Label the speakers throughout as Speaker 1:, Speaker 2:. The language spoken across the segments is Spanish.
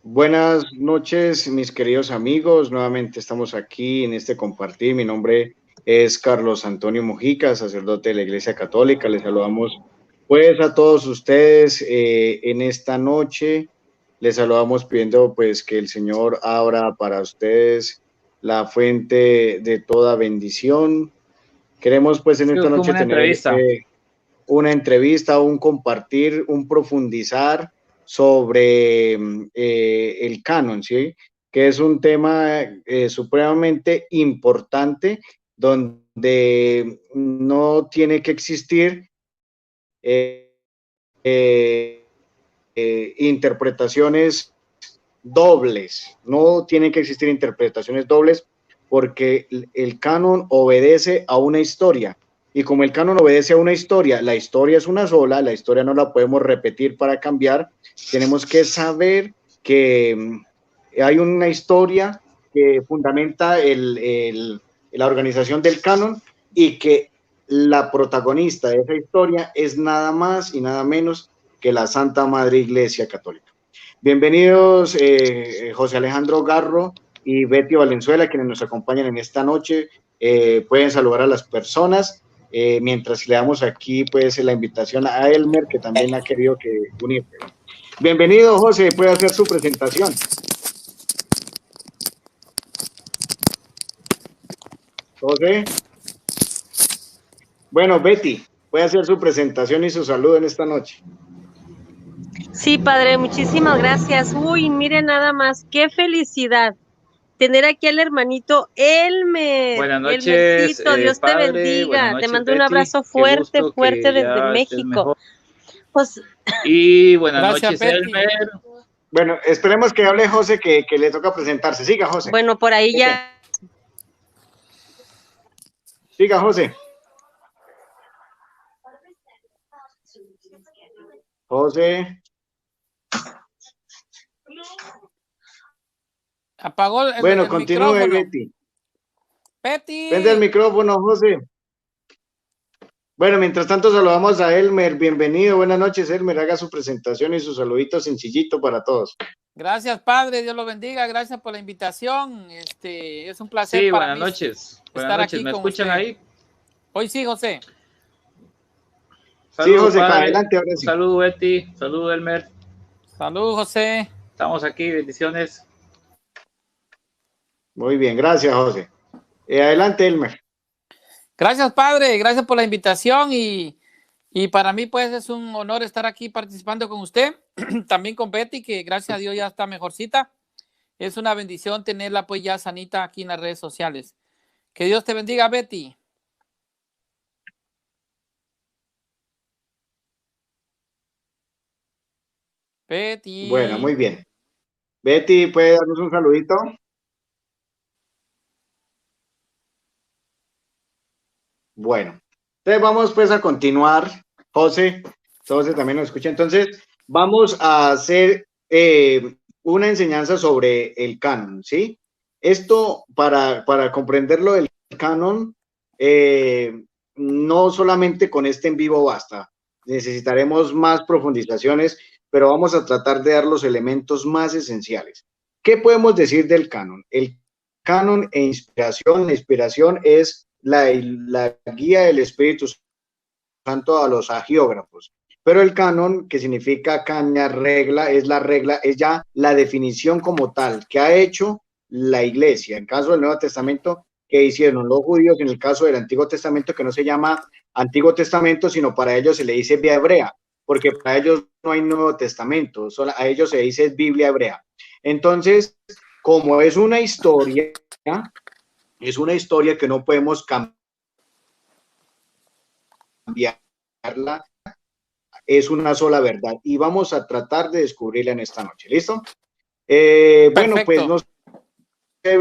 Speaker 1: Buenas noches, mis queridos amigos. Nuevamente estamos aquí en este compartir. Mi nombre es Carlos Antonio Mojica, sacerdote de la Iglesia Católica. Les saludamos pues a todos ustedes en esta noche. Les saludamos pidiendo pues que el Señor abra para ustedes la fuente de toda bendición. Queremos pues en esta noche tener una entrevista, un compartir, un profundizar sobre el canon, ¿sí? Que es un tema supremamente importante donde no tiene que existir interpretaciones dobles, no tienen que existir interpretaciones dobles porque el canon obedece a una historia. Y como el canon obedece a una historia, la historia es una sola, la historia no la podemos repetir para cambiar, tenemos que saber que hay una historia que fundamenta la organización del canon y que la protagonista de esa historia es nada más y nada menos que la Santa Madre Iglesia Católica. Bienvenidos José Alejandro Garro y Betty Valenzuela, quienes nos acompañan en esta noche. Pueden saludar a las personas mientras le damos aquí pues la invitación a Elmer, que también ha querido unirse. Bienvenido, José, puede hacer su presentación. José. Bueno, Betty, puede hacer su presentación y su saludo en esta noche.
Speaker 2: Sí, padre, muchísimas gracias. Uy, mire nada más, qué felicidad tener aquí al hermanito Elmer.
Speaker 3: Buenas noches,
Speaker 2: Elmercito, Dios
Speaker 3: padre,
Speaker 2: te bendiga.
Speaker 3: noches,
Speaker 2: te mando
Speaker 3: Betty.
Speaker 2: Un abrazo fuerte desde México. Pues,
Speaker 3: y buenas
Speaker 4: gracias,
Speaker 3: noches,
Speaker 4: Betty.
Speaker 3: Elmer.
Speaker 1: Bueno, esperemos que hable José, que le toca presentarse. Siga, José.
Speaker 2: Bueno, por ahí ya.
Speaker 1: Siga, José. José.
Speaker 4: Apagó el
Speaker 1: continúe,
Speaker 4: micrófono.
Speaker 1: Betty.
Speaker 4: Betty.
Speaker 1: Prende el micrófono, José. Bueno, mientras tanto saludamos a Elmer. Bienvenido, buenas noches, Elmer. Haga su presentación y su saludito sencillito para todos.
Speaker 4: Gracias, padre. Dios lo bendiga. Gracias por la invitación. Es un placer para mí.
Speaker 3: Buenas noches.
Speaker 4: Estar aquí
Speaker 3: ¿Me
Speaker 4: con
Speaker 3: escuchan
Speaker 4: usted.
Speaker 3: ahí?
Speaker 4: Hoy sí, José.
Speaker 1: Saludos, sí, José, adelante, ahora sí.
Speaker 3: Saludos, Betty. Saludos, Elmer.
Speaker 4: Saludos, José.
Speaker 3: Estamos aquí, bendiciones.
Speaker 1: Muy bien, gracias, José. Adelante, Elmer.
Speaker 4: Gracias, padre. Gracias por la invitación y para mí, pues, es un honor estar aquí participando con usted. También con Betty, que gracias a Dios ya está mejorcita. Es una bendición tenerla, pues, ya sanita aquí en las redes sociales. Que Dios te bendiga, Betty. Betty.
Speaker 1: Bueno, muy bien. Betty, ¿puede darnos un saludito? Bueno, entonces vamos pues a continuar. José también nos escucha. Entonces, vamos a hacer una enseñanza sobre el canon, ¿sí? Esto, para comprenderlo del canon, no solamente con este en vivo basta. Necesitaremos más profundizaciones, pero vamos a tratar de dar los elementos más esenciales. ¿Qué podemos decir del canon? El canon e inspiración. La inspiración es la guía del Espíritu Santo a los agiógrafos. Pero el canon, que significa caña, regla, es ya la definición como tal que ha hecho la Iglesia. En caso del Nuevo Testamento, que hicieron los judíos, en el caso del Antiguo Testamento, que no se llama Antiguo Testamento, sino para ellos se le dice Biblia hebrea, porque para ellos no hay Nuevo Testamento, solo a ellos se dice Biblia hebrea. Entonces, como es una historia que no podemos cambiarla, es una sola verdad y vamos a tratar de descubrirla en esta noche. ¿Listo? Bueno, pues no sé,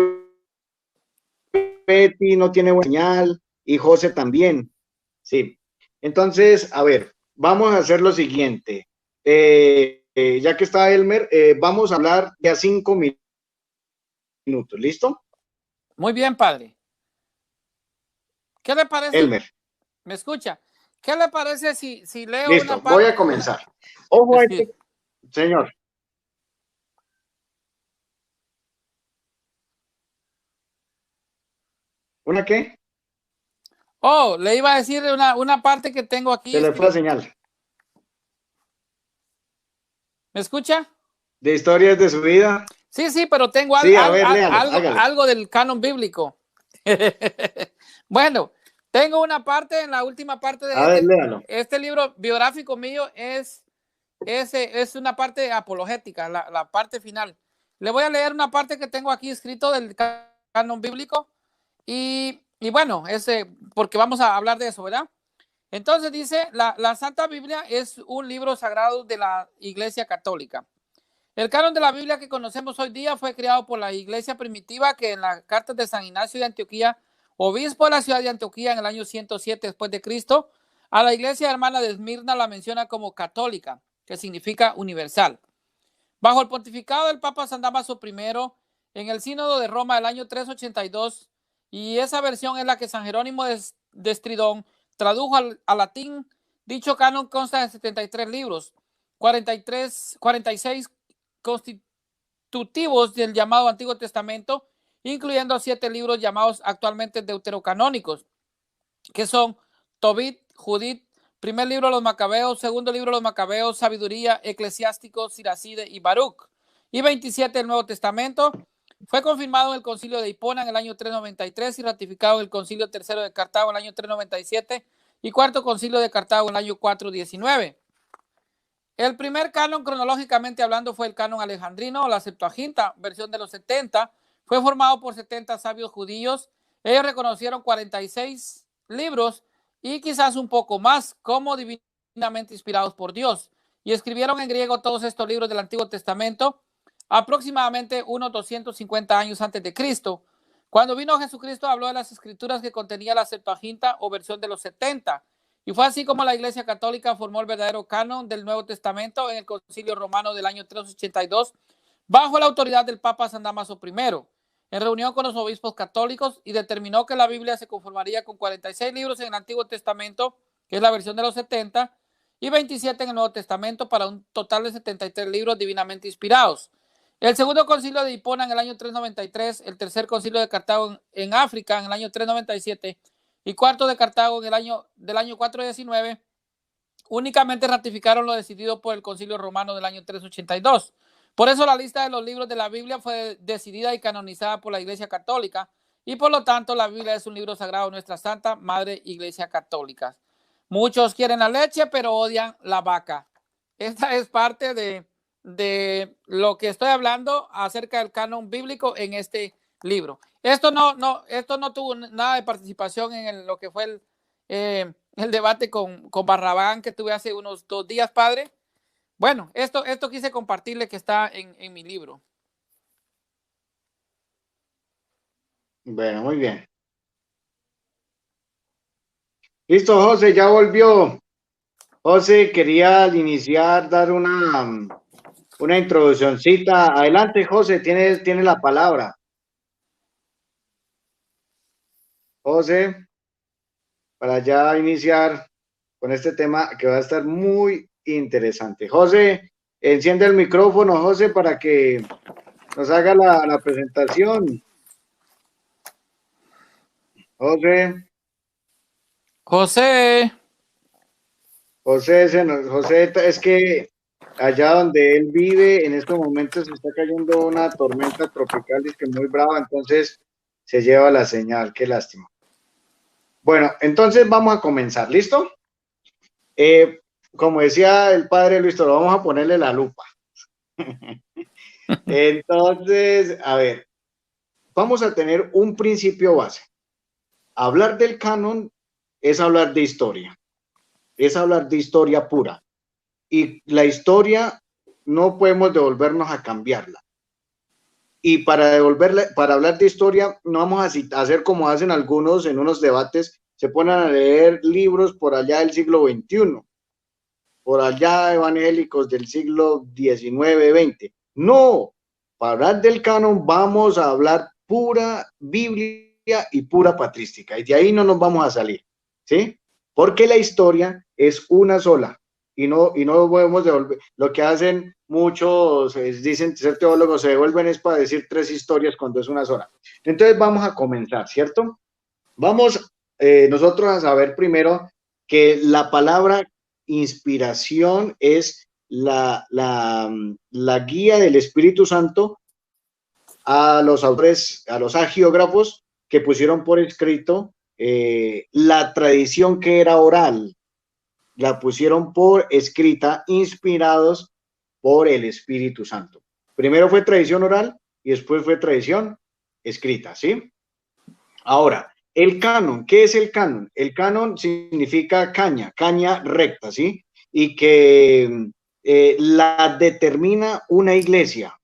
Speaker 1: Betty no tiene buena señal y José también. Sí. Entonces, a ver, vamos a hacer lo siguiente. Ya que está Elmer, vamos a hablar de a 5 minutos. ¿Listo?
Speaker 4: Muy bien, padre. ¿Qué le parece?
Speaker 1: Elmer.
Speaker 4: ¿Me escucha? ¿Qué le parece si leo
Speaker 1: Listo,
Speaker 4: una parte?
Speaker 1: voy a comenzar. Ojo a
Speaker 4: Es que-
Speaker 1: este, señor. ¿Una qué?
Speaker 4: Oh, le iba a decir una parte que tengo aquí.
Speaker 1: Se le fue la señal.
Speaker 4: ¿Me escucha?
Speaker 1: De historias de su vida.
Speaker 4: Sí, sí, pero tengo
Speaker 1: Sí, a ver, léalo, hágale.
Speaker 4: algo del canon bíblico. Bueno, tengo una parte, en la última parte de
Speaker 1: A ver, léalo.
Speaker 4: este libro biográfico mío es una parte apologética, la parte final. Le voy a leer una parte que tengo aquí escrito del canon bíblico y bueno, porque vamos a hablar de eso, ¿verdad? Entonces dice, la Santa Biblia es un libro sagrado de la Iglesia Católica. El canon de la Biblia que conocemos hoy día fue creado por la Iglesia primitiva que en la carta de San Ignacio de Antioquía, obispo de la ciudad de Antioquía en el año 107 después de Cristo, a la iglesia hermana de Esmirna la menciona como católica, que significa universal. Bajo el pontificado del Papa San Damaso I, en el Sínodo de Roma del año 382, y esa versión es la que San Jerónimo de Estridón tradujo al latín, dicho canon consta de 73 libros, 46 constitutivos del llamado Antiguo Testamento, incluyendo 7 libros llamados actualmente deuterocanónicos, que son Tobit, Judith, primer libro de los Macabeos, segundo libro de los Macabeos, Sabiduría, Eclesiástico, Siracide y Baruch, y 27 del Nuevo Testamento. Fue confirmado en el Concilio de Hipona en el año 393 y ratificado en el Concilio III de Cartago en el año 397 y Cuarto Concilio de Cartago en el año 419. El primer canon, cronológicamente hablando, fue el canon alejandrino, o la Septuaginta, versión de los 70. Fue formado por 70 sabios judíos. Ellos reconocieron 46 libros y quizás un poco más como divinamente inspirados por Dios. Y escribieron en griego todos estos libros del Antiguo Testamento aproximadamente unos 250 años antes de Cristo. Cuando vino Jesucristo, habló de las escrituras que contenía la Septuaginta o versión de los 70. Y fue así como la Iglesia Católica formó el verdadero canon del Nuevo Testamento en el Concilio Romano del año 382, bajo la autoridad del Papa San Damaso I, en reunión con los obispos católicos, y determinó que la Biblia se conformaría con 46 libros en el Antiguo Testamento, que es la versión de los 70, y 27 en el Nuevo Testamento, para un total de 73 libros divinamente inspirados. El segundo concilio de Hipona en el año 393, el tercer concilio de Cartago en África en el año 397, y cuarto de Cartago en el año 419, únicamente ratificaron lo decidido por el Concilio Romano del año 382. Por eso la lista de los libros de la Biblia fue decidida y canonizada por la Iglesia Católica, y por lo tanto la Biblia es un libro sagrado de nuestra Santa Madre Iglesia Católica. Muchos quieren la leche, pero odian la vaca. Esta es parte de lo que estoy hablando acerca del canon bíblico en este libro. Esto no tuvo nada de participación en lo que fue el debate con Barrabán que tuve hace unos 2 días, padre. Bueno, esto quise compartirle que está en mi libro.
Speaker 1: Bueno, muy bien. Listo, José, ya volvió. José, quería al iniciar dar una introduccióncita. Adelante, José, tiene la palabra. José, para ya iniciar con este tema que va a estar muy interesante. José, enciende el micrófono, José, para que nos haga la presentación. José, es que allá donde él vive, en estos momentos se está cayendo una tormenta tropical, es que muy brava, entonces se lleva la señal, qué lástima. Bueno, entonces vamos a comenzar, ¿listo? Como decía el padre Luis Toro, vamos a ponerle la lupa. Entonces, a ver, vamos a tener un principio base. Hablar del canon es hablar de historia, es hablar de historia pura. Y la historia no podemos devolvernos a cambiarla. Y para hablar de historia, no vamos a hacer como hacen algunos en unos debates, se ponen a leer libros por allá del siglo XXI, por allá evangélicos del siglo XIX, XX. No, para hablar del canon vamos a hablar pura Biblia y pura patrística, y de ahí no nos vamos a salir, ¿sí? Porque la historia es una sola, y no podemos devolver. Lo que hacen muchos, dicen ser teólogos, se devuelven es para decir 3 historias cuando es una sola. Entonces vamos a comenzar, ¿cierto? Vamos nosotros a saber primero que la palabra inspiración es la guía del Espíritu Santo a los autores, a los agiógrafos que pusieron por escrito la tradición que era oral, la pusieron por escrita, inspirados por el Espíritu Santo. Primero fue tradición oral y después fue tradición escrita, ¿sí? Ahora, el canon, ¿qué es el canon? El canon significa caña recta, ¿sí? Y que la determina una iglesia.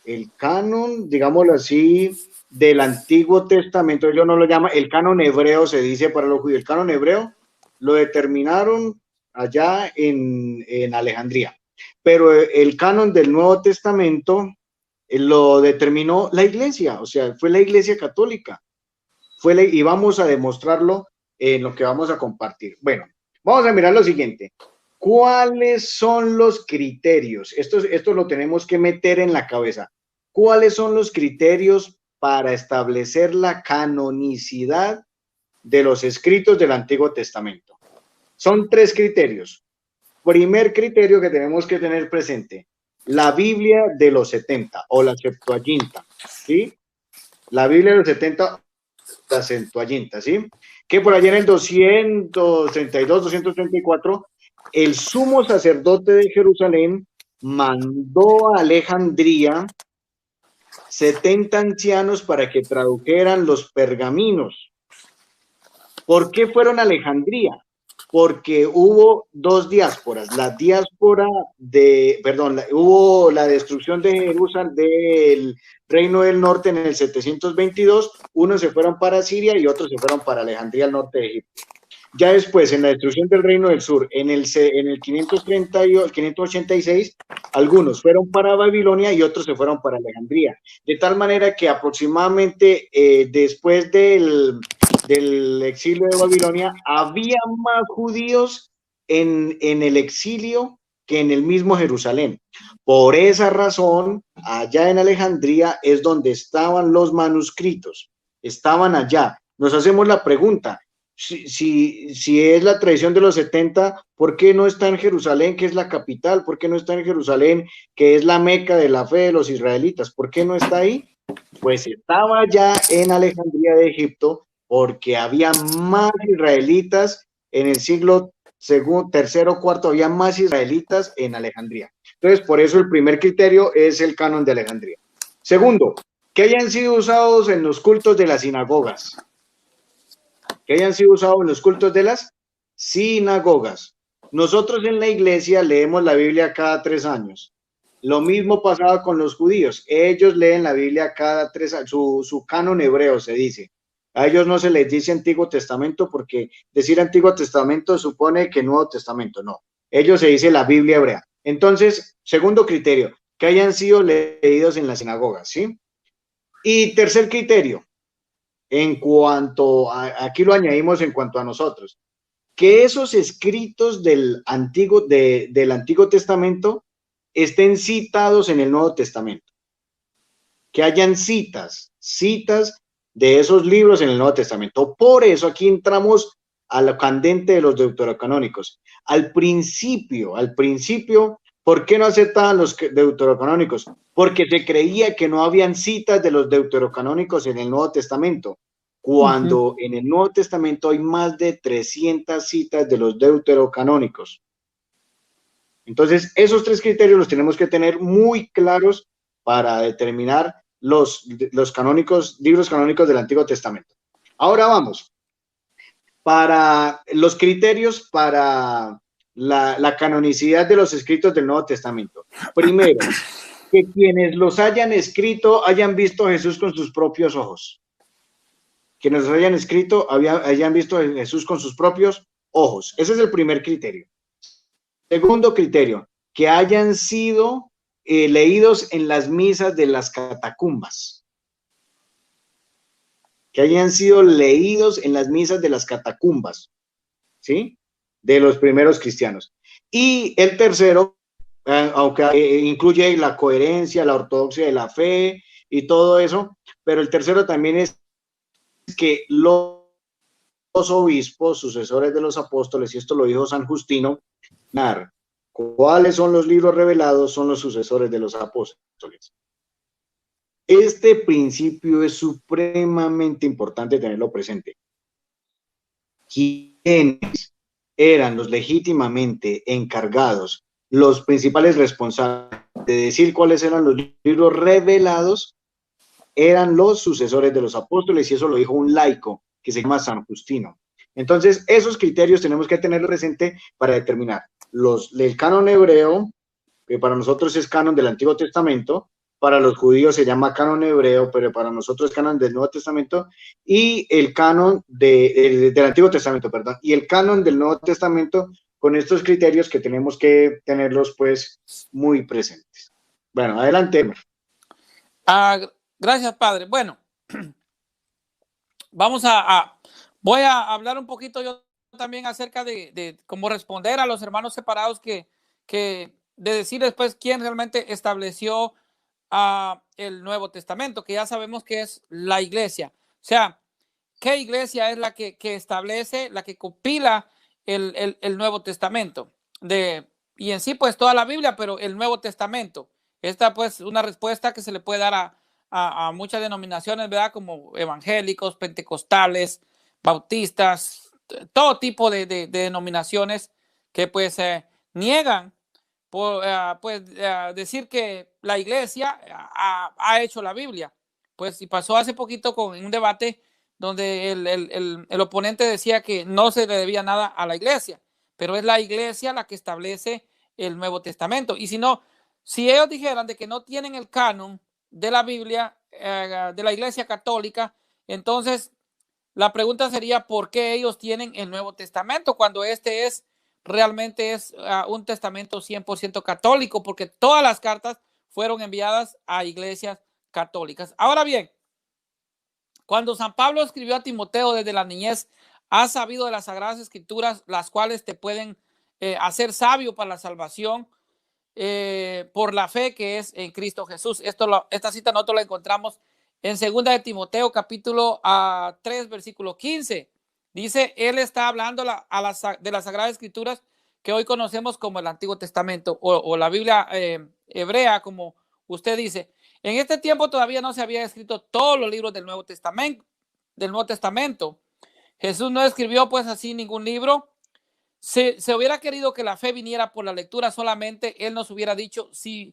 Speaker 1: El canon, digámoslo así, del Antiguo Testamento, ellos no lo llaman, el canon hebreo se dice para los judíos, el canon hebreo lo determinaron allá en Alejandría, pero el canon del Nuevo Testamento lo determinó la iglesia, o sea, fue la iglesia católica, y vamos a demostrarlo en lo que vamos a compartir. Bueno, vamos a mirar lo siguiente. ¿Cuáles son los criterios? Esto lo tenemos que meter en la cabeza. ¿Cuáles son los criterios para establecer la canonicidad de los escritos del Antiguo Testamento? Son 3 criterios. Primer criterio que tenemos que tener presente, la Biblia de los 70 o la Septuaginta, ¿sí? La Biblia de los 70, la Septuaginta, ¿sí? Que por allá en el 232, 234, el sumo sacerdote de Jerusalén mandó a Alejandría 70 ancianos para que tradujeran los pergaminos. ¿Por qué fueron a Alejandría? Porque hubo 2 diásporas, la diáspora hubo la destrucción de Jerusalén, del Reino del Norte en el 722, unos se fueron para Siria y otros se fueron para Alejandría, al norte de Egipto. Ya después, en la destrucción del Reino del Sur, en el 586, algunos fueron para Babilonia y otros se fueron para Alejandría. De tal manera que aproximadamente después del exilio de Babilonia, había más judíos en el exilio que en el mismo Jerusalén. Por esa razón, allá en Alejandría es donde estaban los manuscritos, estaban allá. Nos hacemos la pregunta, si es la tradición de los 70, ¿por qué no está en Jerusalén, que es la capital? ¿Por qué no está en Jerusalén, que es la meca de la fe de los israelitas? ¿Por qué no está ahí? Pues estaba ya en Alejandría de Egipto, porque había más israelitas en el siglo tercero o cuarto, había más israelitas en Alejandría. Entonces, por eso el primer criterio es el canon de Alejandría. Segundo, que hayan sido usados en los cultos de las sinagogas. Que hayan sido usados en los cultos de las sinagogas. Nosotros en la iglesia leemos la Biblia cada 3 años. Lo mismo pasaba con los judíos. Ellos leen la Biblia cada 3 años, su canon hebreo se dice. A ellos no se les dice Antiguo Testamento porque decir Antiguo Testamento supone que Nuevo Testamento, no. Ellos se dice la Biblia hebrea. Entonces, segundo criterio, que hayan sido leídos en las sinagogas, ¿sí? Y tercer criterio, en cuanto a, aquí lo añadimos en cuanto a nosotros, que esos escritos del Antiguo Testamento estén citados en el Nuevo Testamento. Que hayan citas de esos libros en el Nuevo Testamento. Por eso aquí entramos a lo candente de los deuterocanónicos. Al principio, ¿por qué no aceptaban los deuterocanónicos? Porque se creía que no habían citas de los deuterocanónicos en el Nuevo Testamento, cuando en el Nuevo Testamento hay más de 300 citas de los deuterocanónicos. Entonces, esos 3 criterios los tenemos que tener muy claros para determinar los libros canónicos del Antiguo Testamento. Ahora vamos, para los criterios para la canonicidad de los escritos del Nuevo Testamento. Primero, que quienes los hayan escrito hayan visto a Jesús con sus propios ojos. Quienes los hayan escrito hayan visto a Jesús con sus propios ojos. Ese es el primer criterio. Segundo criterio, que hayan sido leídos en las misas de las catacumbas. Que hayan sido leídos en las misas de las catacumbas, ¿sí? De los primeros cristianos. Y el tercero, aunque incluye la coherencia, la ortodoxia de la fe y todo eso, pero el tercero también es que los obispos, sucesores de los apóstoles, y esto lo dijo San Justino, ¿cuáles son los libros revelados? Son los sucesores de los apóstoles. Este principio es supremamente importante tenerlo presente. ¿Quiénes eran los legítimamente encargados, los principales responsables de decir cuáles eran los libros revelados? Eran los sucesores de los apóstoles, y eso lo dijo un laico que se llama San Justino. Entonces, esos criterios tenemos que tenerlo presente para determinar el canon hebreo, que para nosotros es canon del Antiguo Testamento, para los judíos se llama canon hebreo, pero para nosotros es canon del Nuevo Testamento, y el canon del Antiguo Testamento, perdón, y el canon del Nuevo Testamento, con estos criterios que tenemos que tenerlos pues muy presentes. Bueno, adelante.
Speaker 4: Gracias, padre. Bueno, voy a hablar un poquito yo también acerca de cómo responder a los hermanos separados de decir después quién realmente estableció el Nuevo Testamento, que ya sabemos que es la iglesia. O sea, ¿qué iglesia es la que establece, la que compila el Nuevo Testamento? Y en sí, pues toda la Biblia, pero el Nuevo Testamento. Esta, pues, una respuesta que se le puede dar a muchas denominaciones, ¿verdad? Como evangélicos, pentecostales, bautistas, todo tipo de denominaciones que, pues, niegan decir que la iglesia ha hecho la Biblia. Pues, y pasó hace poquito con un debate donde el oponente decía que no se le debía nada a la iglesia, pero es la iglesia la que establece el Nuevo Testamento. Y si ellos dijeran de que no tienen el canon de la Biblia, de la iglesia católica, entonces la pregunta sería ¿por qué ellos tienen el Nuevo Testamento cuando este realmente es un testamento 100% católico? Porque todas las cartas fueron enviadas a iglesias católicas. Ahora bien, cuando San Pablo escribió a Timoteo desde la niñez, has sabido de las Sagradas Escrituras, las cuales te pueden hacer sabio para la salvación por la fe que es en Cristo Jesús. Esta cita nosotros la encontramos en 2 de Timoteo capítulo 3 versículo 15. Dice, él está hablando de las Sagradas Escrituras que hoy conocemos como el Antiguo Testamento o la Biblia hebrea, como usted dice. En este tiempo todavía no se había escrito todos los libros del Nuevo Testamento. Jesús no escribió pues así ningún libro. Se hubiera querido que la fe viniera por la lectura solamente, él nos hubiera dicho si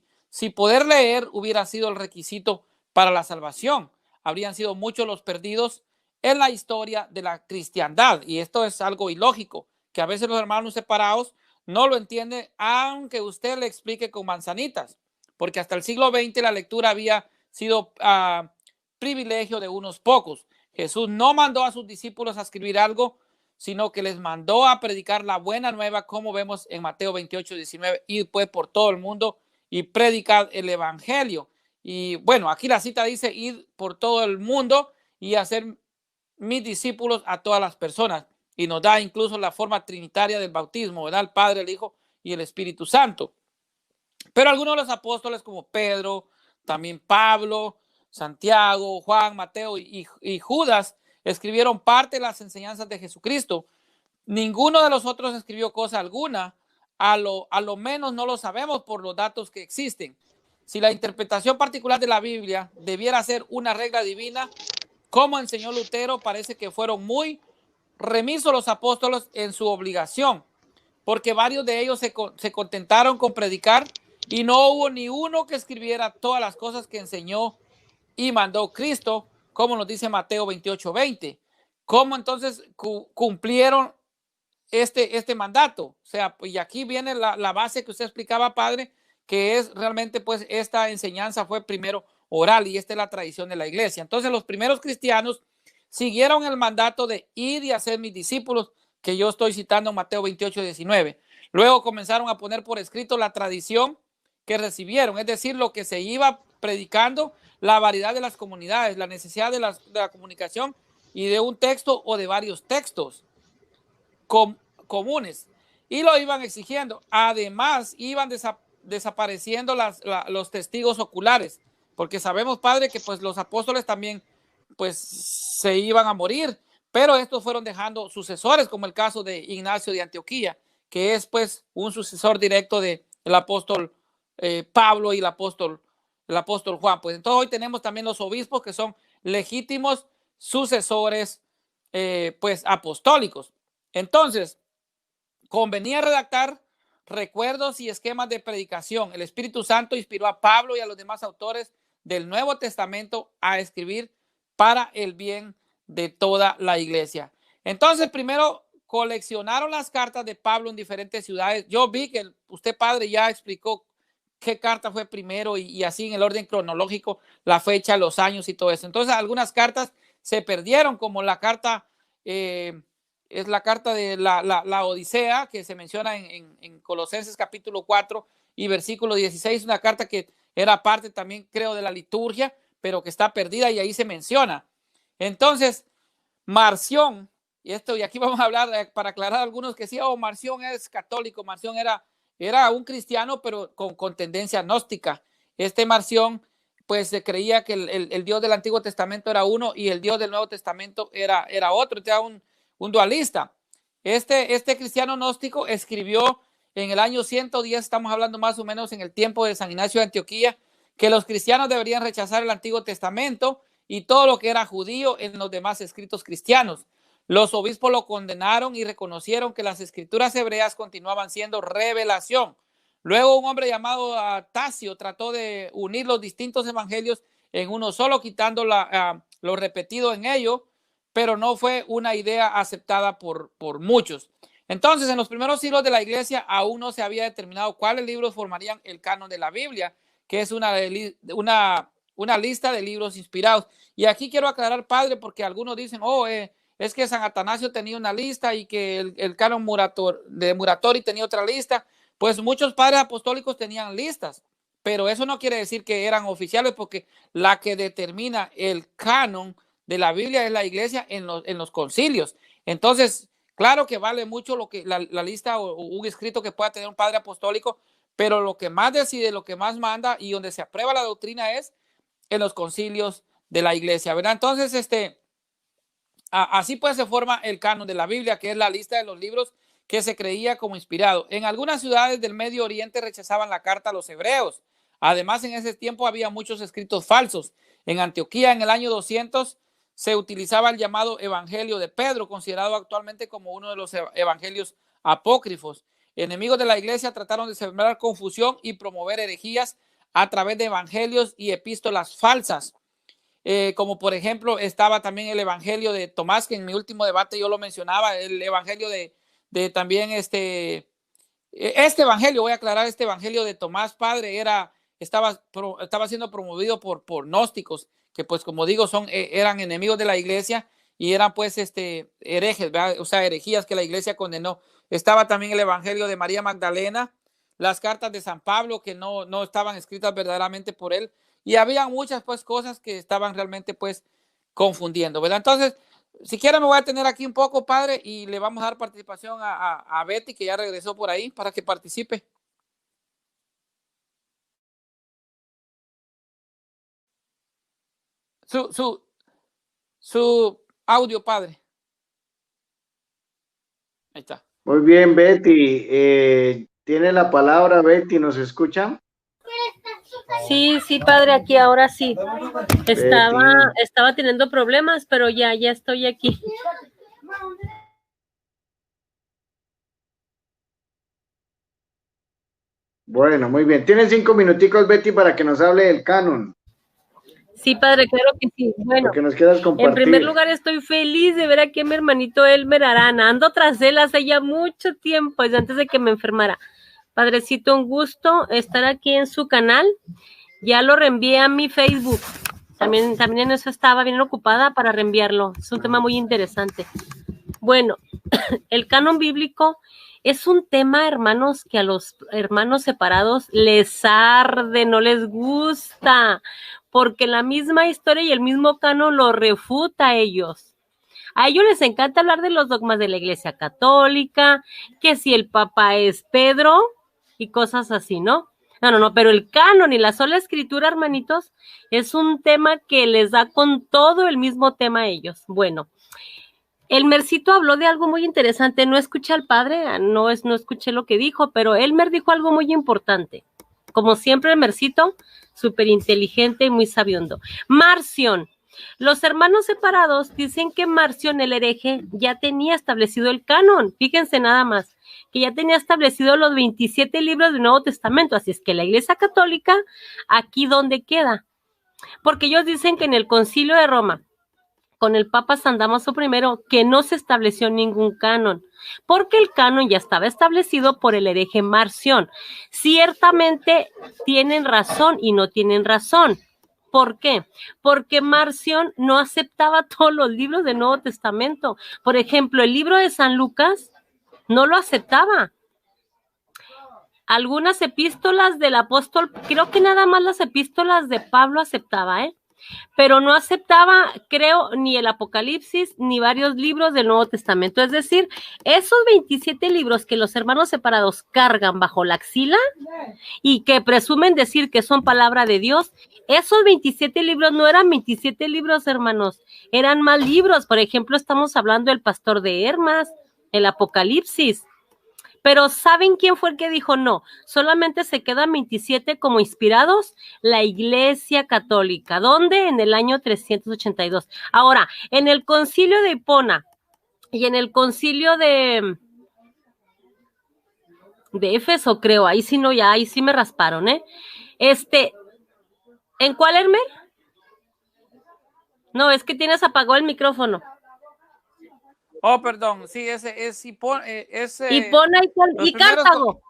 Speaker 4: poder leer hubiera sido el requisito para la salvación. Habrían sido muchos los perdidos en la historia de la cristiandad, y esto es algo ilógico, que a veces los hermanos separados no lo entienden, aunque usted le explique con manzanitas, porque hasta el siglo XX la lectura había sido privilegio de unos pocos. Jesús no mandó a sus discípulos a escribir algo, sino que les mandó a predicar la buena nueva, como vemos en Mateo 28:19, ir pues por todo el mundo y predicar el evangelio. Y bueno, aquí la cita dice ir por todo el mundo y hacer mis discípulos a todas las personas, y nos da incluso la forma trinitaria del bautismo, ¿verdad? El Padre, el Hijo y el Espíritu Santo. Pero algunos de los apóstoles como Pedro, también Pablo, Santiago, Juan, Mateo y Judas escribieron parte de las enseñanzas de Jesucristo. Ninguno de los otros escribió cosa alguna, a lo menos no lo sabemos por los datos que existen. Si la interpretación particular de la Biblia debiera ser una regla divina, como enseñó Lutero, parece que fueron muy remisos los apóstoles en su obligación, porque varios de ellos se contentaron con predicar y no hubo ni uno que escribiera todas las cosas que enseñó y mandó Cristo, como nos dice Mateo 28:20. ¿Cómo entonces cumplieron este mandato? O sea, y aquí viene la base que usted explicaba, padre, que es realmente pues esta enseñanza fue primero oral y esta es la tradición de la iglesia. Entonces los primeros cristianos siguieron el mandato de ir y hacer mis discípulos, que yo estoy citando en Mateo 28:19. Luego comenzaron a poner por escrito la tradición que recibieron, es decir, lo que se iba predicando, la variedad de las comunidades, la necesidad de la comunicación y de un texto o de varios textos comunes. y lo iban exigiendo. Además, iban desapareciendo los testigos oculares, porque sabemos, padre, que pues los apóstoles también pues se iban a morir, pero estos fueron dejando sucesores, como el caso de Ignacio de Antioquía, que es pues un sucesor directo del apóstol Pablo y el apóstol Juan. Pues entonces hoy tenemos también los obispos que son legítimos sucesores pues apostólicos. Entonces, convenía redactar recuerdos y esquemas de predicación. El Espíritu Santo inspiró a Pablo y a los demás autores del Nuevo Testamento a escribir para el bien de toda la iglesia. Entonces, primero coleccionaron las cartas de Pablo en diferentes ciudades. Yo vi que usted, padre, ya explicó qué carta fue primero y así en el orden cronológico, la fecha, los años y todo eso. Entonces, algunas cartas se perdieron, como la carta, es la carta de la Odisea, que se menciona en Colosenses capítulo 4 y versículo 16, una carta que era parte también, creo, de la liturgia, pero que está perdida y ahí se menciona. Entonces, Marción, y aquí vamos a hablar para aclarar a algunos que sí, Marción es católico. Marción era un cristiano, pero con tendencia gnóstica. Marción, pues se creía que el Dios del Antiguo Testamento era uno y el Dios del Nuevo Testamento era otro, era un dualista. Este cristiano gnóstico escribió en el año 110, estamos hablando más o menos en el tiempo de San Ignacio de Antioquía, que los cristianos deberían rechazar el Antiguo Testamento y todo lo que era judío en los demás escritos cristianos. Los obispos lo condenaron y reconocieron que las escrituras hebreas continuaban siendo revelación. Luego un hombre llamado Tasio trató de unir los distintos evangelios en uno solo, quitando lo repetido en ello, pero no fue una idea aceptada por muchos. Entonces, en los primeros siglos de la iglesia aún no se había determinado cuáles libros formarían el canon de la Biblia, que es una lista de libros inspirados. Y aquí quiero aclarar, padre, porque algunos dicen, es que San Atanasio tenía una lista y que el canon de Muratori tenía otra lista. Pues muchos padres apostólicos tenían listas, pero eso no quiere decir que eran oficiales, porque la que determina el canon de la Biblia es la iglesia en los concilios. Entonces, claro que vale mucho lo que la lista o un escrito que pueda tener un padre apostólico, pero lo que más decide, lo que más manda y donde se aprueba la doctrina es en los concilios de la iglesia, ¿verdad? Entonces, así pues se forma el canon de la Biblia, que es la lista de los libros que se creía como inspirado. En algunas ciudades del Medio Oriente rechazaban la carta a los hebreos. Además, en ese tiempo había muchos escritos falsos. En Antioquía, en el año 200, se utilizaba el llamado Evangelio de Pedro, considerado actualmente como uno de los evangelios apócrifos. Enemigos de la iglesia trataron de sembrar confusión y promover herejías a través de evangelios y epístolas falsas. Como por ejemplo estaba también el evangelio de Tomás, que en mi último debate yo lo mencionaba, el evangelio de también este evangelio, voy a aclarar, este evangelio de Tomás, padre, estaba siendo promovido por gnósticos, que pues como digo eran enemigos de la iglesia y eran pues herejes, ¿verdad? O sea, herejías que la iglesia condenó. Estaba también el evangelio de María Magdalena, las cartas de San Pablo, que no estaban escritas verdaderamente por él, y había muchas pues cosas que estaban realmente pues confundiendo, ¿verdad? Entonces, si quiere me voy a tener aquí un poco, padre, y le vamos a dar participación a Betty, que ya regresó por ahí, para que participe. Su audio, padre. Ahí está.
Speaker 1: Muy bien, Betty. Tiene la palabra, Betty, ¿nos escucha?
Speaker 2: Sí, padre, aquí ahora sí. Estaba teniendo problemas, pero ya estoy aquí.
Speaker 1: Bueno, muy bien. Tienes 5 minuticos, Betty, para que nos hable del canon.
Speaker 2: Sí, padre, claro que sí. Bueno,
Speaker 1: que nos quieras compartir.
Speaker 2: En primer lugar, estoy feliz de ver aquí a mi hermanito Elmer Arana. Ando tras él hace ya mucho tiempo, desde antes de que me enfermara. Padrecito, un gusto estar aquí en su canal. Ya lo reenvié a mi Facebook. También en eso estaba bien ocupada para reenviarlo. Es un tema muy interesante. Bueno, el canon bíblico es un tema, hermanos, que a los hermanos separados les arde, no les gusta, porque la misma historia y el mismo canon lo refuta a ellos. A ellos les encanta hablar de los dogmas de la Iglesia Católica, que si el Papa es Pedro y cosas así, ¿no? No, pero el canon y la sola escritura, hermanitos, es un tema que les da con todo el mismo tema a ellos. Bueno, Elmercito habló de algo muy interesante. No escuché al padre, no escuché lo que dijo, pero Elmer dijo algo muy importante. Como siempre, Elmercito, súper inteligente y muy sabiondo. Marción. Los hermanos separados dicen que Marción, el hereje, ya tenía establecido el canon. Fíjense nada más, que ya tenía establecido los 27 libros del Nuevo Testamento. Así es que la Iglesia Católica, ¿aquí dónde queda? Porque ellos dicen que en el Concilio de Roma, con el Papa San Damaso I, que no se estableció ningún canon, porque el canon ya estaba establecido por el hereje Marción. Ciertamente tienen razón y no tienen razón. ¿Por qué? Porque Marción no aceptaba todos los libros del Nuevo Testamento. Por ejemplo, el libro de San Lucas no lo aceptaba. Algunas epístolas del apóstol, creo que nada más las epístolas de Pablo aceptaba, pero no aceptaba, creo, ni el Apocalipsis, ni varios libros del Nuevo Testamento. Es decir, esos 27 libros que los hermanos separados cargan bajo la axila y que presumen decir que son palabra de Dios, esos 27 libros no eran 27 libros, hermanos, eran más libros. Por ejemplo, estamos hablando del Pastor de Hermas, el Apocalipsis. Pero ¿saben quién fue el que dijo no? Solamente se quedan 27 como inspirados, la Iglesia Católica. ¿Dónde? En el año 382. Ahora, en el Concilio de Hipona y en el Concilio de Éfeso, creo, ahí sí no, ya, ahí sí me rasparon, ¿en cuál, Hermer? No, es que tienes apagado el micrófono.
Speaker 4: Oh, perdón, sí, ese es
Speaker 2: Hipona y Cartago.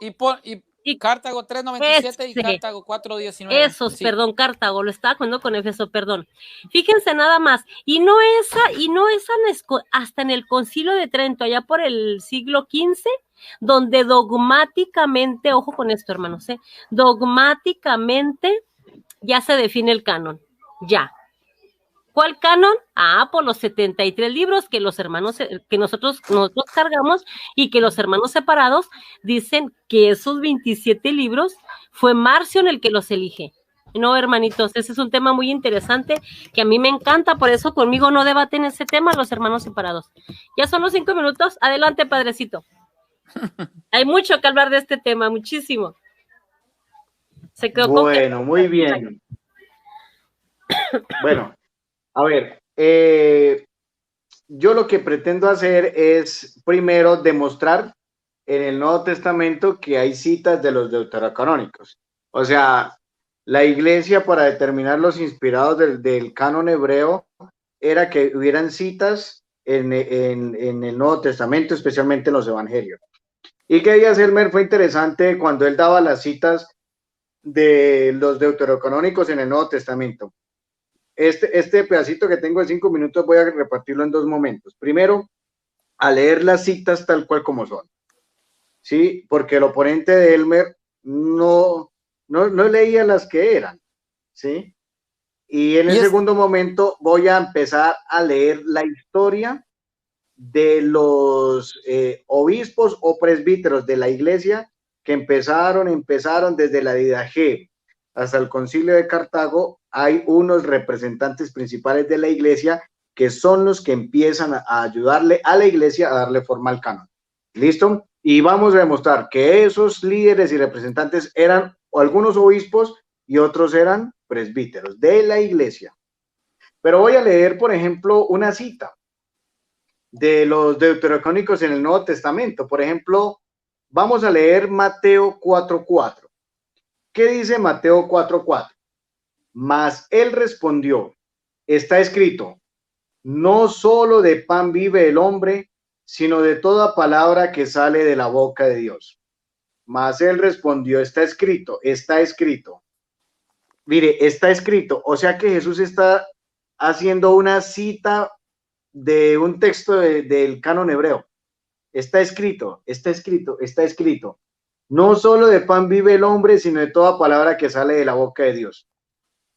Speaker 4: Y Cartago 397 y Cartago 419.
Speaker 2: Esos, sí. Perdón, Cartago, lo estaba jugando con Éfeso, perdón. Fíjense nada más, y no esa hasta en el Concilio de Trento, allá por el siglo XV, donde dogmáticamente, ojo con esto, hermanos, dogmáticamente ya se define el canon, ya. ¿Cuál canon? Por los 73 libros que los hermanos, que nosotros cargamos y que los hermanos separados dicen que esos 27 libros fue Marción el que los elige. No, hermanitos, ese es un tema muy interesante que a mí me encanta, por eso conmigo no debaten ese tema los hermanos separados. Ya son los 5 minutos, adelante, padrecito. Hay mucho que hablar de este tema, muchísimo. Se quedó
Speaker 1: bueno, muy bien. Bueno. A ver, yo lo que pretendo hacer es primero demostrar en el Nuevo Testamento que hay citas de los deuterocanónicos. O sea, la iglesia para determinar los inspirados del canon hebreo era que hubieran citas en el Nuevo Testamento, especialmente en los evangelios. Y que Díaz Elmer fue interesante cuando él daba las citas de los deuterocanónicos en el Nuevo Testamento. Este pedacito que tengo de 5 minutos voy a repartirlo en 2 momentos. Primero, a leer las citas tal cual como son. ¿Sí? Porque el oponente de Elmer no leía las que eran. ¿Sí? Y en el segundo momento voy a empezar a leer la historia de los obispos o presbíteros de la iglesia que empezaron desde la Didache hasta el Concilio de Cartago. Hay unos representantes principales de la iglesia que son los que empiezan a ayudarle a la iglesia a darle forma al canon. ¿Listo? Y vamos a demostrar que esos líderes y representantes eran algunos obispos y otros eran presbíteros de la iglesia. Pero voy a leer, por ejemplo, una cita de los deuterocanónicos en el Nuevo Testamento. Por ejemplo, vamos a leer Mateo 4:4. ¿Qué dice Mateo 4:4? Mas él respondió, está escrito, no solo de pan vive el hombre, sino de toda palabra que sale de la boca de Dios. Mas él respondió, está escrito, está escrito. Mire, está escrito, o sea que Jesús está haciendo una cita de un texto del canon hebreo. Está escrito, está escrito, está escrito. No solo de pan vive el hombre, sino de toda palabra que sale de la boca de Dios.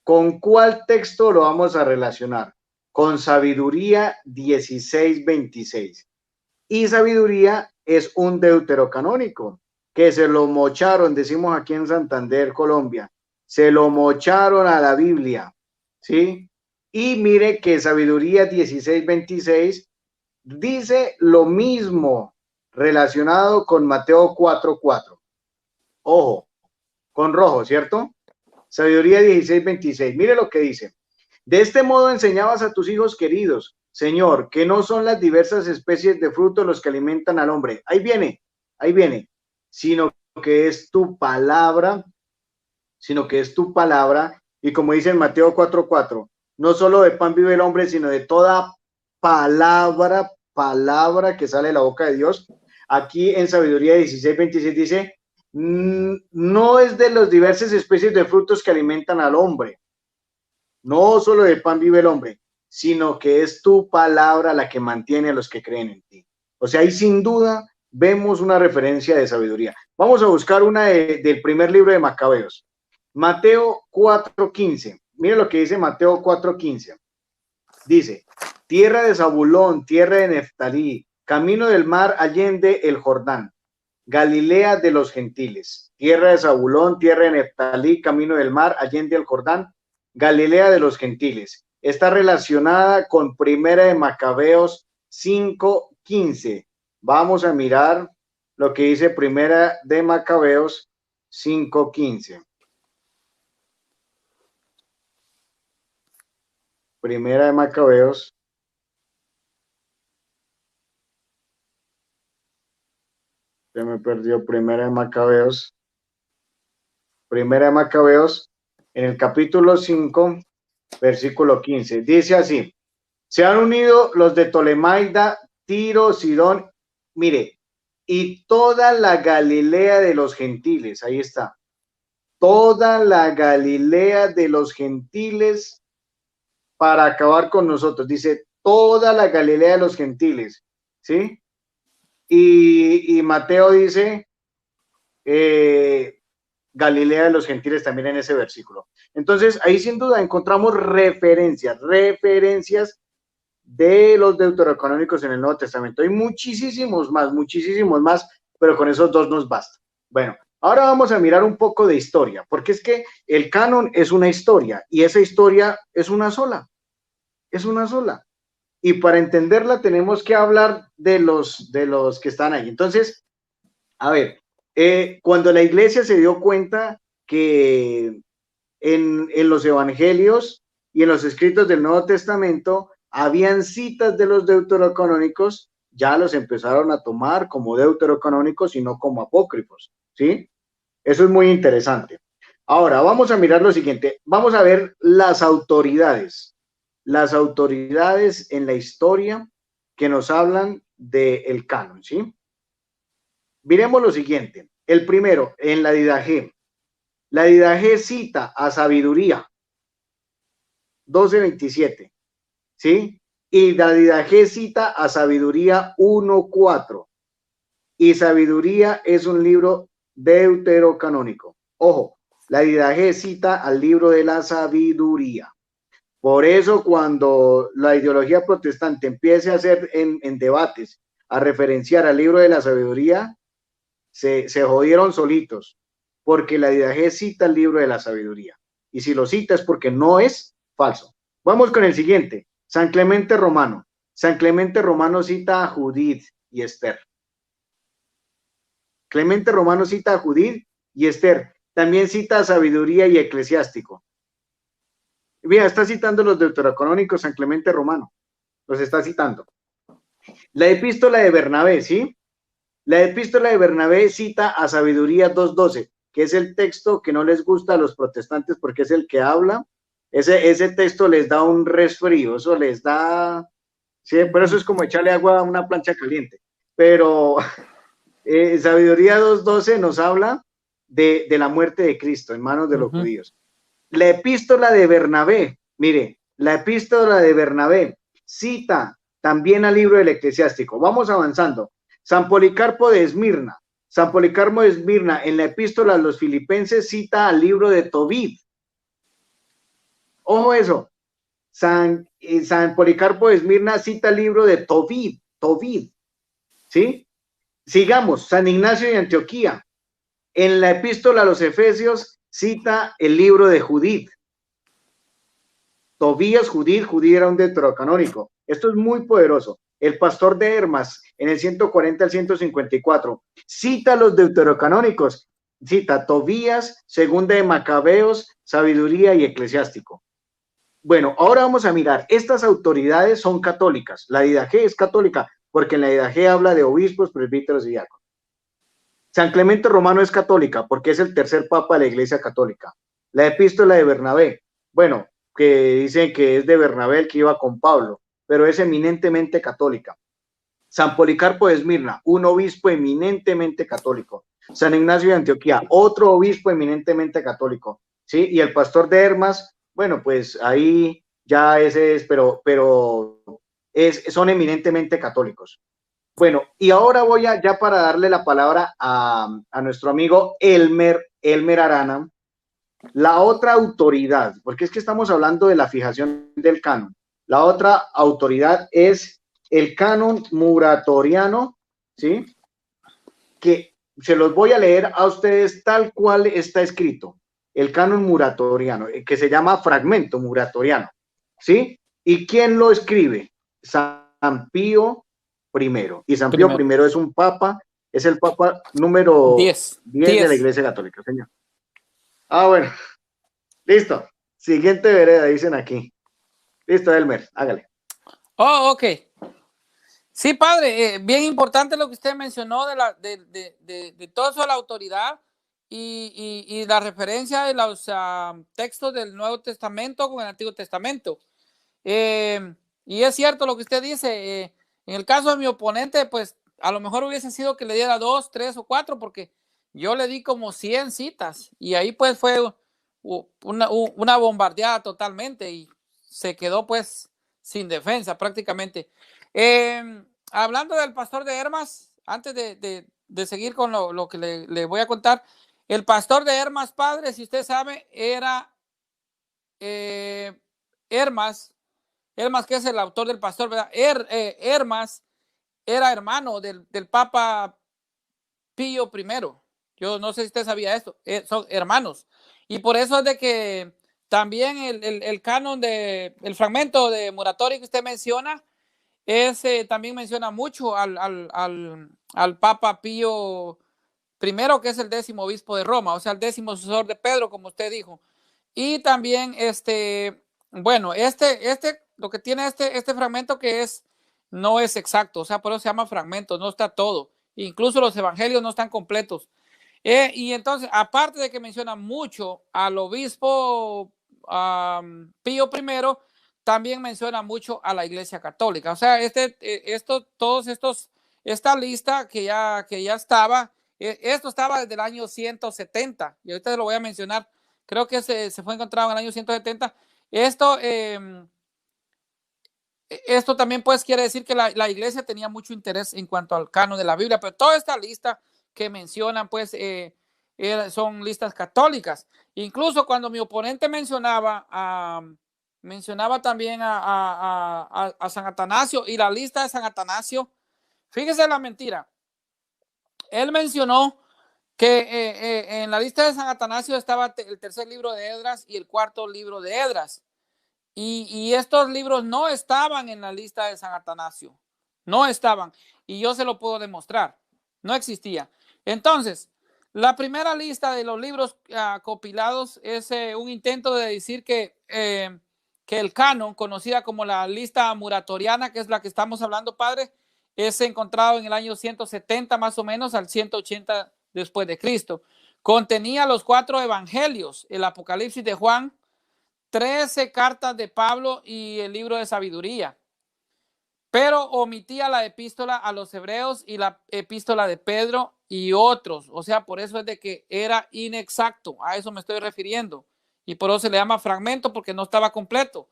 Speaker 1: ¿Con cuál texto lo vamos a relacionar? con sabiduría 16:26. Y sabiduría es un deuterocanónico que se lo mocharon, decimos aquí en Santander, Colombia, se lo mocharon a la Biblia, ¿sí? Y mire que sabiduría 16:26 dice lo mismo relacionado con Mateo 4:4. Ojo, con rojo, ¿cierto? Sabiduría 16:26. Mire lo que dice. De este modo enseñabas a tus hijos queridos, Señor, que no son las diversas especies de frutos los que alimentan al hombre. Ahí viene, sino que es tu palabra, y como dice en Mateo 4:4, no solo de pan vive el hombre, sino de toda palabra que sale de la boca de Dios. Aquí en Sabiduría 16:26 dice, no es de las diversas especies de frutos que alimentan al hombre, no solo de pan vive el hombre, sino que es tu palabra la que mantiene a los que creen en ti. O sea, ahí sin duda vemos una referencia de sabiduría. Vamos a buscar una del primer libro de Macabeos. Mateo 4:15. Mire lo que dice Mateo 4:15. Dice, tierra de Zabulón, tierra de Neftalí, camino del mar allende el Jordán, Galilea de los gentiles. Tierra de Zabulón, tierra de Neftalí, camino del mar allende el Jordán, Galilea de los gentiles. Está relacionada con Primera de Macabeos 5:15. Vamos a mirar lo que dice Primera de Macabeos 5:15. Primera de Macabeos. Se me perdió Primera de Macabeos. Primera de Macabeos, en el capítulo 5, versículo 15. Dice así, se han unido los de Tolemaida, Tiro, Sidón, mire, y toda la Galilea de los gentiles, ahí está. Toda la Galilea de los gentiles para acabar con nosotros. Dice, toda la Galilea de los gentiles, ¿sí? Y Mateo dice, Galilea de los gentiles también en ese versículo. Entonces, ahí sin duda encontramos referencias de los deuterocanónicos en el Nuevo Testamento. Hay muchísimos más, pero con esos dos nos basta. Bueno, ahora vamos a mirar un poco de historia, porque es que el canon es una historia, y esa historia es una sola. Y para entenderla tenemos que hablar de los que están ahí. Entonces, a ver, cuando la iglesia se dio cuenta que en los evangelios y en los escritos del Nuevo Testamento habían citas de los deuterocanónicos, ya los empezaron a tomar como deuterocanónicos y no como apócrifos, ¿sí? Eso es muy interesante. Ahora, vamos a mirar lo siguiente. Vamos a ver las autoridades en la historia que nos hablan del canon, ¿sí? Miremos lo siguiente. El primero, en la Didaché. La Didaché cita a Sabiduría 12:27, ¿sí? Y la Didaché cita a Sabiduría 1:4. Y Sabiduría es un libro deuterocanónico. Ojo, la Didaché cita al libro de la Sabiduría. Por eso cuando la ideología protestante empiece a hacer en debates, a referenciar al libro de la Sabiduría, se jodieron solitos, porque la Didaché cita el libro de la Sabiduría. Y si lo cita es porque no es falso. Vamos con el siguiente, San Clemente Romano. San Clemente Romano cita a Judith y Esther. Clemente Romano cita a Judith y Esther. También cita a Sabiduría y Eclesiástico. Mira, está citando los deuterocanónicos San Clemente Romano. Los está citando. La epístola de Bernabé, ¿sí? La epístola de Bernabé cita a Sabiduría 2:12, que es el texto que no les gusta a los protestantes porque es el que habla. Ese texto les da un resfrío, eso les da... Sí, pero eso es como echarle agua a una plancha caliente. Pero Sabiduría 2:12 nos habla de la muerte de Cristo en manos de los judíos. La epístola de Bernabé, mire, la epístola de Bernabé cita también al libro del Eclesiástico. Vamos avanzando. San Policarpo de Esmirna. San Policarpo de Esmirna en la epístola a los Filipenses cita al libro de Tobit. Ojo eso. San Policarpo de Esmirna cita el libro de Tobit, ¿sí? Sigamos, San Ignacio de Antioquía. En la epístola a los Efesios cita el libro de Judith. Tobías, Judith era un deuterocanónico. Esto es muy poderoso. El pastor de Hermas, en el 140 al 154, cita los deuterocanónicos. Cita Tobías, segunda de Macabeos, sabiduría y eclesiástico. Bueno, ahora vamos a mirar. Estas autoridades son católicas. La Didache es católica, porque en la Didache habla de obispos, presbíteros y diáconos. San Clemente Romano es católica, porque es el tercer papa de la Iglesia Católica. La epístola de Bernabé, bueno, que dicen que es de Bernabé el que iba con Pablo, pero es eminentemente católica. San Policarpo de Esmirna, un obispo eminentemente católico. San Ignacio de Antioquía, otro obispo eminentemente católico, ¿sí? Y el pastor de Hermas, bueno, pues ahí ya ese es, pero son eminentemente católicos. Bueno, y ahora voy ya para darle la palabra a nuestro amigo Elmer Arana, la otra autoridad, porque es que estamos hablando de la fijación del canon. La otra autoridad es el canon muratoriano, ¿sí? Que se los voy a leer a ustedes tal cual está escrito. El canon muratoriano, que se llama fragmento muratoriano, ¿sí? ¿Y quién lo escribe? San Pío I. Y San Pío I es un papa, es el papa número 10 de la Iglesia Católica, señor. Ah, bueno. Listo. Siguiente vereda, dicen aquí. Listo, Elmer, hágale.
Speaker 4: Oh, ok. Sí, padre, bien importante lo que usted mencionó de todo eso de la autoridad y la referencia de los textos del Nuevo Testamento con el Antiguo Testamento. Y es cierto lo que usted dice. En el caso de mi oponente, pues a lo mejor hubiese sido que le diera 2, 3 o 4, porque yo le di como 100 citas y ahí pues fue una bombardeada totalmente y se quedó pues sin defensa prácticamente. Hablando del pastor de Hermas, antes de seguir con lo que le voy a contar, el pastor de Hermas, padre, si usted sabe, era Hermas, que es el autor del pastor, ¿verdad? Hermas era hermano del Papa Pío I. Yo no sé si usted sabía esto, son hermanos. Y por eso es de que también el canon el fragmento de Muratori que usted menciona, también menciona mucho al Papa Pío I, que es el 10º obispo de Roma, o sea, el 10º sucesor de Pedro, como usted dijo. Y también, bueno, lo que tiene este fragmento que no es exacto, o sea, por eso se llama fragmento, no está todo. Incluso los evangelios no están completos. Y entonces, aparte de que menciona mucho al obispo Pío I, también menciona mucho a la Iglesia Católica. O sea, esta lista que ya estaba, esto estaba desde el año 170, y ahorita lo voy a mencionar. Creo que se fue encontrado en el año 170. Esto también pues quiere decir que la iglesia tenía mucho interés en cuanto al canon de la Biblia, pero toda esta lista que mencionan pues son listas católicas. Incluso cuando mi oponente mencionaba también a San Atanasio y la lista de San Atanasio, fíjese la mentira. Él mencionó que en la lista de San Atanasio estaba el tercer libro de Esdras y el cuarto libro de Esdras. Y estos libros no estaban en la lista de San Atanasio. No estaban. Y yo se lo puedo demostrar. No existía. Entonces, la primera lista de los libros compilados es un intento de decir que el canon, conocida como la lista muratoriana, que es la que estamos hablando, padre, es encontrado en el año 170 más o menos al 180 después de Cristo. Contenía los 4 evangelios, el Apocalipsis de Juan, 13 cartas de Pablo y el libro de sabiduría, pero omitía la epístola a los hebreos y la epístola de Pedro y otros. O sea, por eso es de que era inexacto, a eso me estoy refiriendo, y por eso se le llama fragmento, porque no estaba completo.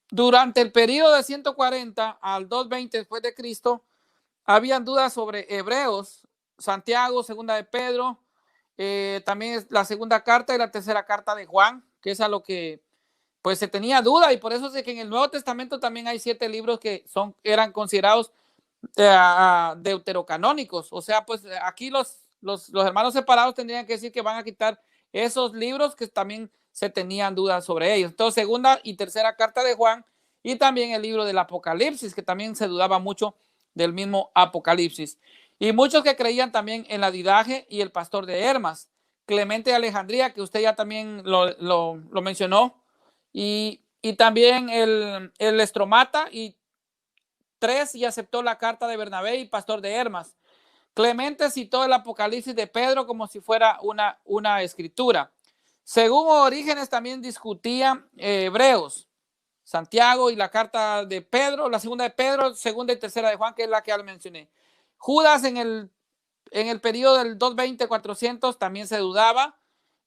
Speaker 4: Durante el periodo de 140 al 220 después de Cristo, habían dudas sobre Hebreos, Santiago, segunda de Pedro, también la segunda carta y la tercera carta de Juan, que es a lo que pues se tenía duda, y por eso es que en el Nuevo Testamento también hay 7 libros que eran considerados deuterocanónicos. O sea, pues aquí los hermanos separados tendrían que decir que van a quitar esos libros que también se tenían dudas sobre ellos. Entonces, segunda y tercera carta de Juan, y también el libro del Apocalipsis, que también se dudaba mucho del mismo Apocalipsis. Y muchos que creían también en la Didache y el pastor de Hermas, Clemente de Alejandría, que usted ya también lo mencionó, y también el Estromata, y 3, y aceptó la carta de Bernabé y pastor de Hermas. Clemente citó el Apocalipsis de Pedro como si fuera una escritura. Según Orígenes, también discutía Hebreos, Santiago y la carta de Pedro, la segunda de Pedro, segunda y tercera de Juan, que es la que ya mencioné. Judas en el periodo del 220-400 también se dudaba,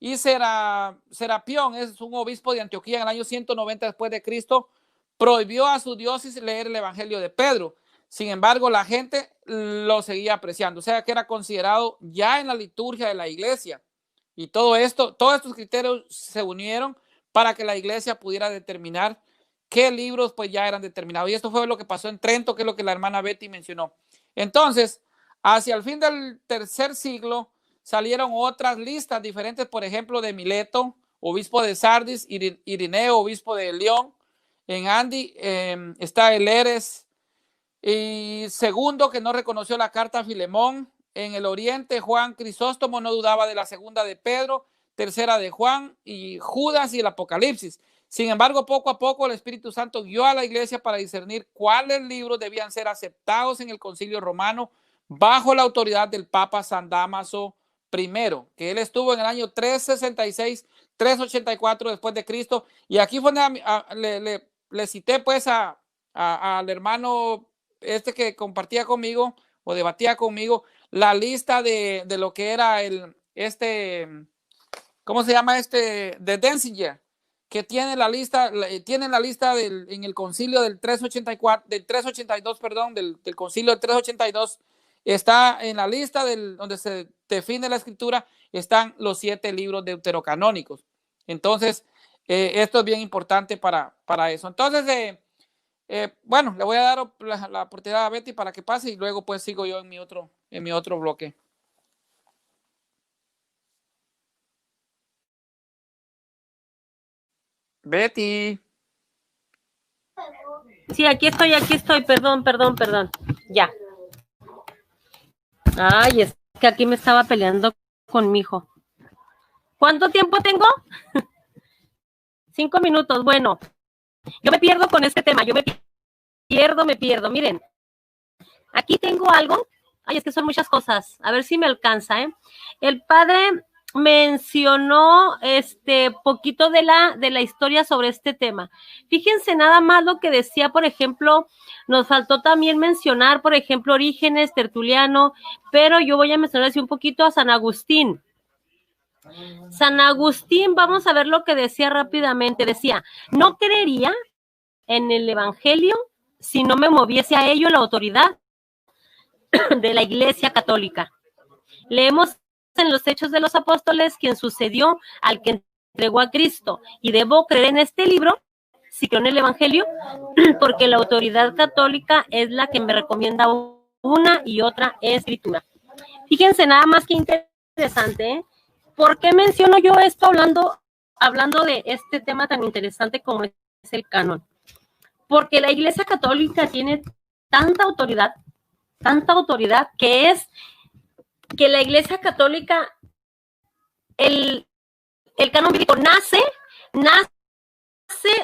Speaker 4: y Serapión, es un obispo de Antioquía en el año 190 después de Cristo, prohibió a su diócesis leer el Evangelio de Pedro. Sin embargo, la gente lo seguía apreciando, o sea que era considerado ya en la liturgia de la iglesia. Y todos estos criterios se unieron para que la iglesia pudiera determinar qué libros pues ya eran determinados. Y esto fue lo que pasó en Trento, que es lo que la hermana Betty mencionó. Entonces, hacia el fin del tercer siglo, salieron otras listas diferentes, por ejemplo, de Mileto, obispo de Sardis, Irineo, obispo de León. En Andi está el Eres, y segundo, que no reconoció la carta a Filemón. En el oriente, Juan Crisóstomo no dudaba de la segunda de Pedro, tercera de Juan, y Judas y el Apocalipsis. Sin embargo, poco a poco el Espíritu Santo guió a la iglesia para discernir cuáles libros debían ser aceptados en el Concilio Romano bajo la autoridad del Papa San Dámaso I, que él estuvo en el año 366, 384 después de Cristo. Y aquí fue donde le cité pues al hermano que compartía conmigo o debatía conmigo la lista de lo que era ¿cómo se llama de Denzinger, que tiene la lista en el concilio del 382, perdón, del concilio del 382, está en la lista donde se define la escritura, están los 7 libros deuterocanónicos. Entonces, esto es bien importante para eso. Entonces, bueno, le voy a dar la oportunidad a Betty para que pase, y luego pues sigo yo en mi otro bloque. Betty.
Speaker 2: Sí, aquí estoy, perdón. Ya. Ay, es que aquí me estaba peleando con mi hijo. ¿Cuánto tiempo tengo? 5 minutos. Bueno, yo me pierdo con este tema, me pierdo. Miren, aquí tengo algo. Ay, es que son muchas cosas. A ver si me alcanza, ¿eh? El padre mencionó poquito de la historia sobre este tema. Fíjense nada más lo que decía, por ejemplo, nos faltó también mencionar, por ejemplo, Orígenes, Tertuliano, pero yo voy a mencionar así un poquito a San Agustín. San Agustín, vamos a ver lo que decía rápidamente. Decía, no creería en el Evangelio si no me moviese a ello la autoridad de la Iglesia Católica. Leemos en los Hechos de los Apóstoles quien sucedió al que entregó a Cristo, y debo creer en este libro si creo en el Evangelio, porque la autoridad católica es la que me recomienda una y otra escritura. Fíjense nada más que interesante, ¿eh? ¿Por qué menciono yo esto hablando de este tema tan interesante como es el canon? Porque la Iglesia Católica tiene tanta autoridad que la Iglesia Católica, el canon bíblico nace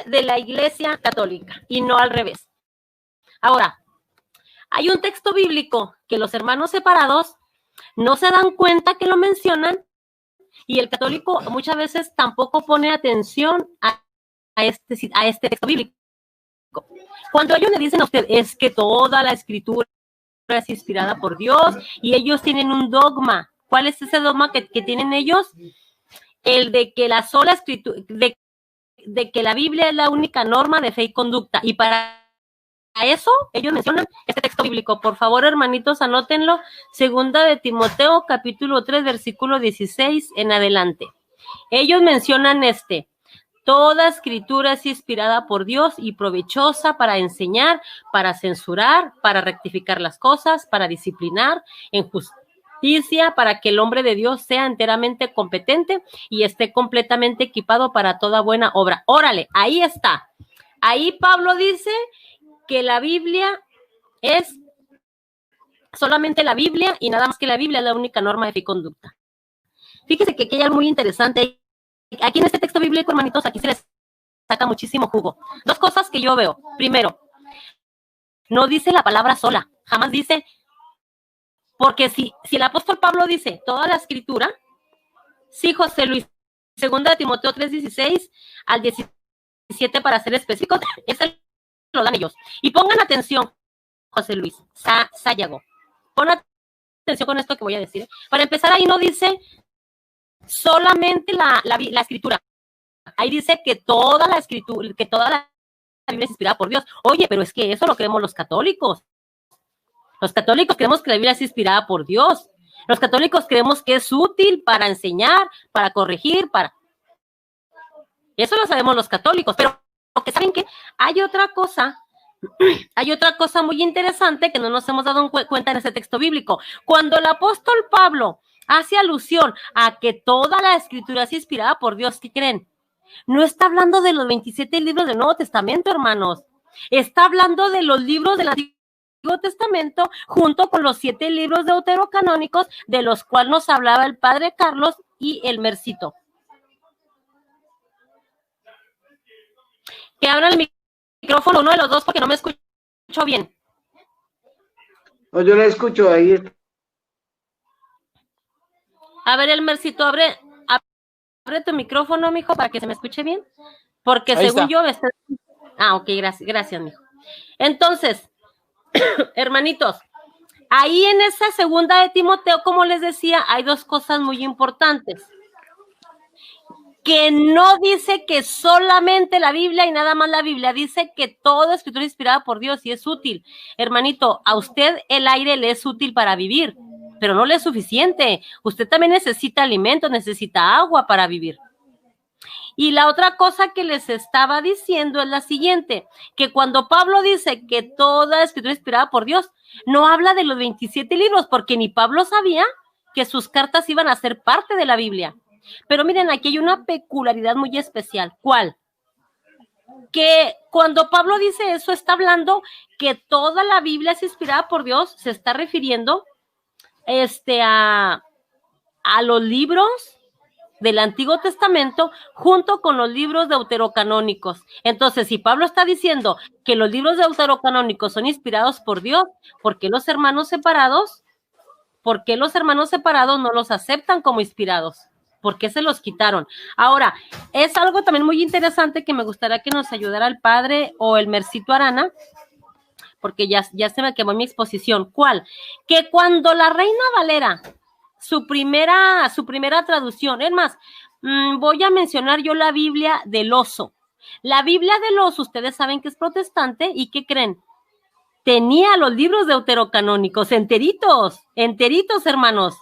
Speaker 2: de la Iglesia Católica y no al revés. Ahora, hay un texto bíblico que los hermanos separados no se dan cuenta que lo mencionan, y el católico muchas veces tampoco pone atención a este texto bíblico. Cuando ellos le dicen a usted, es que toda la escritura es inspirada por Dios, y ellos tienen un dogma. ¿Cuál es ese dogma que tienen ellos? El de que la sola escritura, de que la Biblia es la única norma de fe y conducta. Y para eso ellos mencionan este texto bíblico. Por favor, hermanitos, anótenlo. Segunda de Timoteo, capítulo 3, versículo 16 en adelante. Ellos mencionan Toda escritura es inspirada por Dios y provechosa para enseñar, para censurar, para rectificar las cosas, para disciplinar en justicia, para que el hombre de Dios sea enteramente competente y esté completamente equipado para toda buena obra. Órale, ahí está. Ahí Pablo dice que la Biblia es solamente la Biblia y nada más que la Biblia es la única norma de fe y conducta. Fíjese que aquí hay algo muy interesante. Aquí en este texto bíblico, hermanitos, aquí se les saca muchísimo jugo. Dos cosas que yo veo. Primero, no dice la palabra sola, jamás dice, porque si el apóstol Pablo dice toda la escritura, sí, José Luis, 2 Timoteo 3:16 al 17 para ser específicos, ese lo dan ellos. Y pongan atención, José Luis, Sayago, pon atención con esto que voy a decir. Para empezar, ahí no dice solamente la escritura. Ahí dice que toda la escritura, que toda la Biblia es inspirada por Dios. Oye, pero es que eso lo creemos los católicos. Los católicos creemos que la Biblia es inspirada por Dios. Los católicos creemos que es útil para enseñar, para corregir, para... Eso lo sabemos los católicos, pero porque saben que hay otra cosa muy interesante que no nos hemos dado cuenta en ese texto bíblico. Cuando el apóstol Pablo hace alusión a que toda la escritura es inspirada por Dios, ¿qué creen? No está hablando de los 27 libros del Nuevo Testamento, hermanos. Está hablando de los libros del Antiguo Testamento junto con los 7 libros deuterocanónicos de los cuales nos hablaba el padre Carlos y el Mercito. Que abra el micrófono uno de los dos porque no me escucho bien.
Speaker 1: No, yo la escucho ahí.
Speaker 2: A ver, el Mercito, abre tu micrófono, mijo, para que se me escuche bien. Porque
Speaker 4: ahí
Speaker 2: según
Speaker 4: está.
Speaker 2: yo... ok, gracias, mijo. Entonces, hermanitos, ahí en esa 2 de Timoteo, como les decía, hay dos cosas muy importantes. Que no dice que solamente la Biblia y nada más la Biblia, dice que toda escritura es inspirada por Dios y es útil. Hermanito, a usted el aire le es útil para vivir, pero no le es suficiente. Usted también necesita alimento, necesita agua para vivir. Y la otra cosa que les estaba diciendo es la siguiente, que cuando Pablo dice que toda escritura es inspirada por Dios, no habla de los 27 libros, porque ni Pablo sabía que sus cartas iban a ser parte de la Biblia. Pero miren, aquí hay una peculiaridad muy especial. ¿Cuál? Que cuando Pablo dice eso, está hablando que toda la Biblia es inspirada por Dios, se está refiriendo a los libros del Antiguo Testamento junto con los libros deuterocanónicos. Entonces, si Pablo está diciendo que los libros deuterocanónicos son inspirados por Dios, ¿por qué los hermanos separados no los aceptan como inspirados? ¿Por qué se los quitaron? Ahora, es algo también muy interesante que me gustaría que nos ayudara el padre o el Mercito Arana, porque ya se me quemó mi exposición. ¿Cuál? Que cuando la Reina Valera, su primera traducción, es más, voy a mencionar yo la Biblia del Oso. La Biblia del Oso, ustedes saben que es protestante, ¿y qué creen? Tenía los libros deuterocanónicos enteritos, hermanos.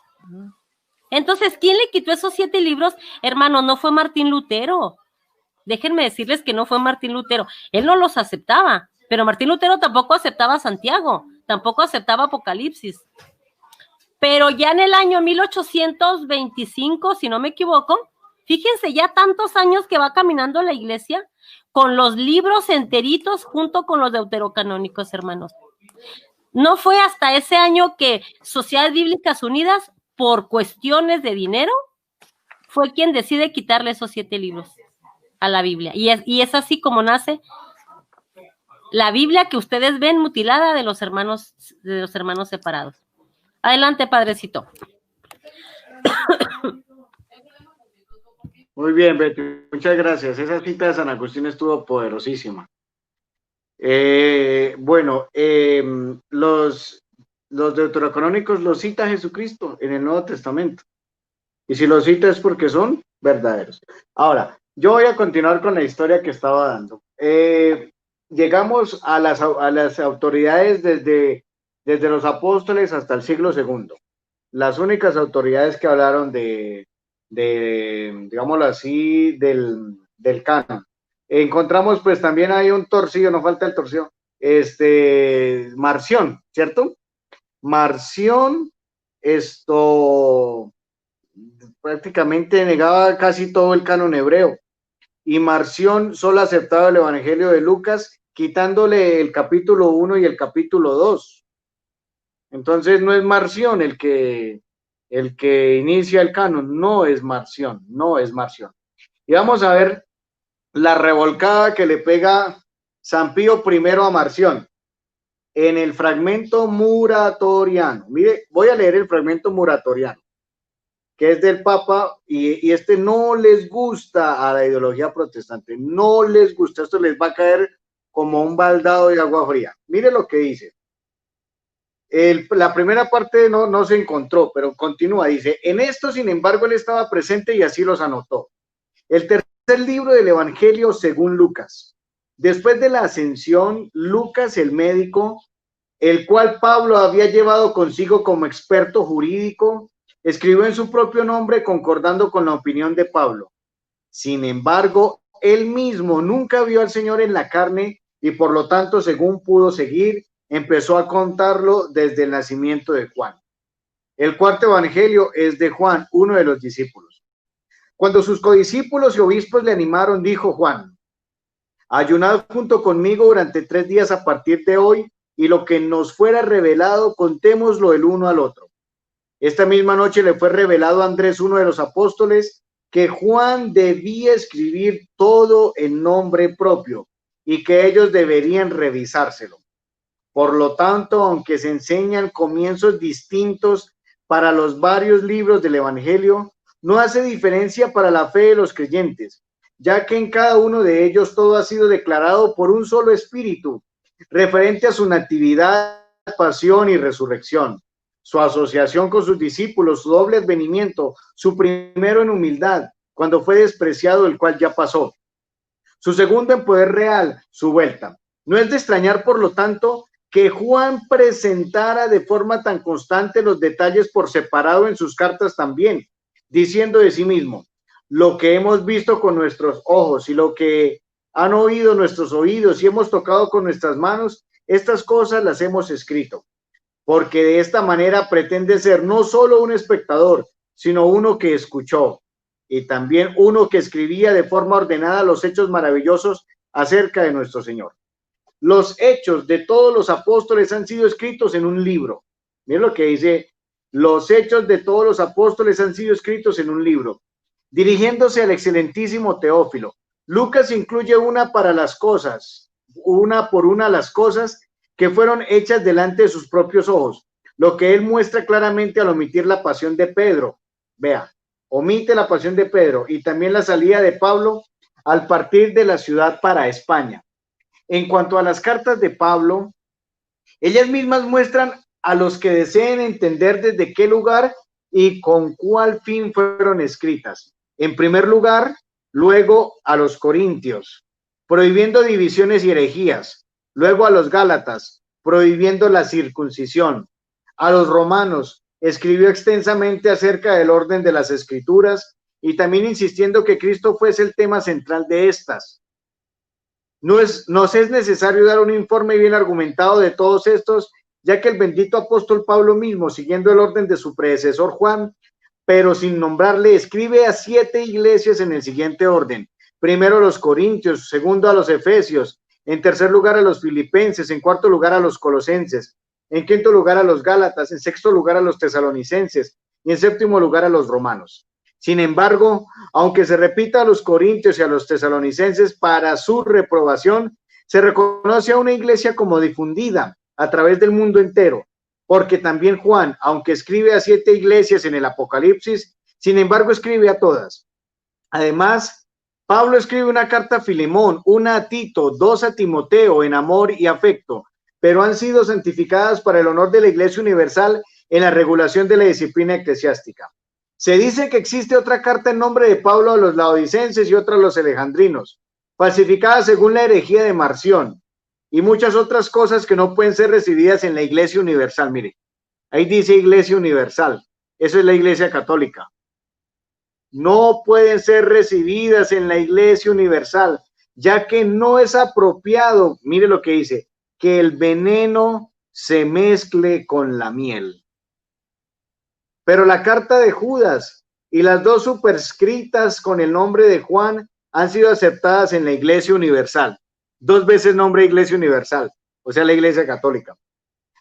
Speaker 2: Entonces, ¿quién le quitó esos 7 libros? Hermano, no fue Martín Lutero. Déjenme decirles que no fue Martín Lutero. Él no los aceptaba, pero Martín Lutero tampoco aceptaba Santiago, tampoco aceptaba Apocalipsis. Pero ya en el año 1825, si no me equivoco, fíjense ya tantos años que va caminando la iglesia con los libros enteritos junto con los deuterocanónicos, hermanos. No fue hasta ese año que Sociedades Bíblicas Unidas, por cuestiones de dinero, fue quien decide quitarle esos 7 libros a la Biblia. Y es así como nace la Biblia que ustedes ven mutilada de los hermanos separados. Adelante, padrecito.
Speaker 1: Muy bien, Betty, muchas gracias. Esa cita de San Agustín estuvo poderosísima. Los deuterocanónicos los cita Jesucristo en el Nuevo Testamento. Y si los cita es porque son verdaderos. Ahora, yo voy a continuar con la historia que estaba dando. Llegamos a las autoridades desde los apóstoles hasta el siglo II. Las únicas autoridades que hablaron digámoslo así, del del canon. Encontramos pues también hay un torcido, no falta el torcido, Marción, ¿cierto? Marción, prácticamente negaba casi todo el canon hebreo, y Marción solo aceptaba el Evangelio de Lucas, quitándole el capítulo 1 y el capítulo 2. Entonces no es Marción el que inicia el canon, no es Marción. Y vamos a ver la revolcada que le pega San Pío I a Marción en el fragmento muratoriano. Mire, voy a leer el fragmento muratoriano, que es del Papa, y no les gusta a la ideología protestante, no les gusta, esto les va a caer como un baldado de agua fría. Mire lo que dice. La primera parte no se encontró, pero continúa, dice, en esto, sin embargo, él estaba presente y así los anotó. El tercer libro del Evangelio según Lucas. Después de la ascensión, Lucas, el médico, el cual Pablo había llevado consigo como experto jurídico, escribió en su propio nombre concordando con la opinión de Pablo. Sin embargo, él mismo nunca vio al Señor en la carne y por lo tanto, según pudo seguir, empezó a contarlo desde el nacimiento de Juan. El cuarto evangelio es de Juan, uno de los discípulos. Cuando sus codiscípulos y obispos le animaron, dijo Juan, ayunad junto conmigo durante 3 días a partir de hoy, y lo que nos fuera revelado, contémoslo el uno al otro. Esta misma noche le fue revelado a Andrés, uno de los apóstoles, que Juan debía escribir todo en nombre propio y que ellos deberían revisárselo. Por lo tanto, aunque se enseñan comienzos distintos para los varios libros del Evangelio, no hace diferencia para la fe de los creyentes, ya que en cada uno de ellos todo ha sido declarado por un solo espíritu, referente a su natividad, pasión y resurrección, su asociación con sus discípulos, su doble advenimiento, su primero en humildad, cuando fue despreciado, el cual ya pasó, su segundo en poder real, su vuelta. No es de extrañar, por lo tanto, que Juan presentara de forma tan constante los detalles por separado en sus cartas también, diciendo de sí mismo, lo que hemos visto con nuestros ojos y lo que han oído nuestros oídos y hemos tocado con nuestras manos, estas cosas las hemos escrito, porque de esta manera pretende ser no solo un espectador, sino uno que escuchó, y también uno que escribía de forma ordenada los hechos maravillosos acerca de nuestro Señor. Los hechos de todos los apóstoles han sido escritos en un libro. Miren lo que dice, los hechos de todos los apóstoles han sido escritos en un libro. Dirigiéndose al excelentísimo Teófilo, Lucas incluye una por una las cosas que fueron hechas delante de sus propios ojos, lo que él muestra claramente al omitir la pasión de Pedro. Vea, omite la pasión de Pedro y también la salida de Pablo al partir de la ciudad para España. En cuanto a las cartas de Pablo, ellas mismas muestran a los que deseen entender desde qué lugar y con cuál fin fueron escritas. En primer lugar, luego a los corintios, prohibiendo divisiones y herejías, luego a los gálatas, prohibiendo la circuncisión, a los romanos, escribió extensamente acerca del orden de las escrituras y también insistiendo que Cristo fuese el tema central de estas. Nos es necesario dar un informe bien argumentado de todos estos, ya que el bendito apóstol Pablo mismo, siguiendo el orden de su predecesor Juan, pero sin nombrarle, escribe a 7 iglesias en el siguiente orden. Primero a los corintios, segundo a los efesios, en tercer lugar a los filipenses, en cuarto lugar a los colosenses, en quinto lugar a los gálatas, en sexto lugar a los tesalonicenses y en séptimo lugar a los romanos. Sin embargo, aunque se repita a los corintios y a los tesalonicenses para su reprobación, se reconoce a una iglesia como difundida a través del mundo entero, porque también Juan, aunque escribe a 7 iglesias en el Apocalipsis, sin embargo escribe a todas. Además, Pablo escribe una carta a Filemón, una a Tito, 2 a Timoteo en amor y afecto, pero han sido santificadas para el honor de la Iglesia Universal en la regulación de la disciplina eclesiástica. Se dice que existe otra carta en nombre de Pablo a los laodicenses y otra a los alejandrinos, falsificada según la herejía de Marción, y muchas otras cosas que no pueden ser recibidas en la Iglesia Universal. Mire, ahí dice Iglesia Universal, eso es la Iglesia Católica. no pueden ser recibidas en la Iglesia Universal, ya que no es apropiado, mire lo que dice, que el veneno se mezcle con la miel. Pero la carta de Judas y las dos superscritas con el nombre de Juan han sido aceptadas en la Iglesia Universal. 2 veces nombre Iglesia Universal, o sea, la Iglesia Católica.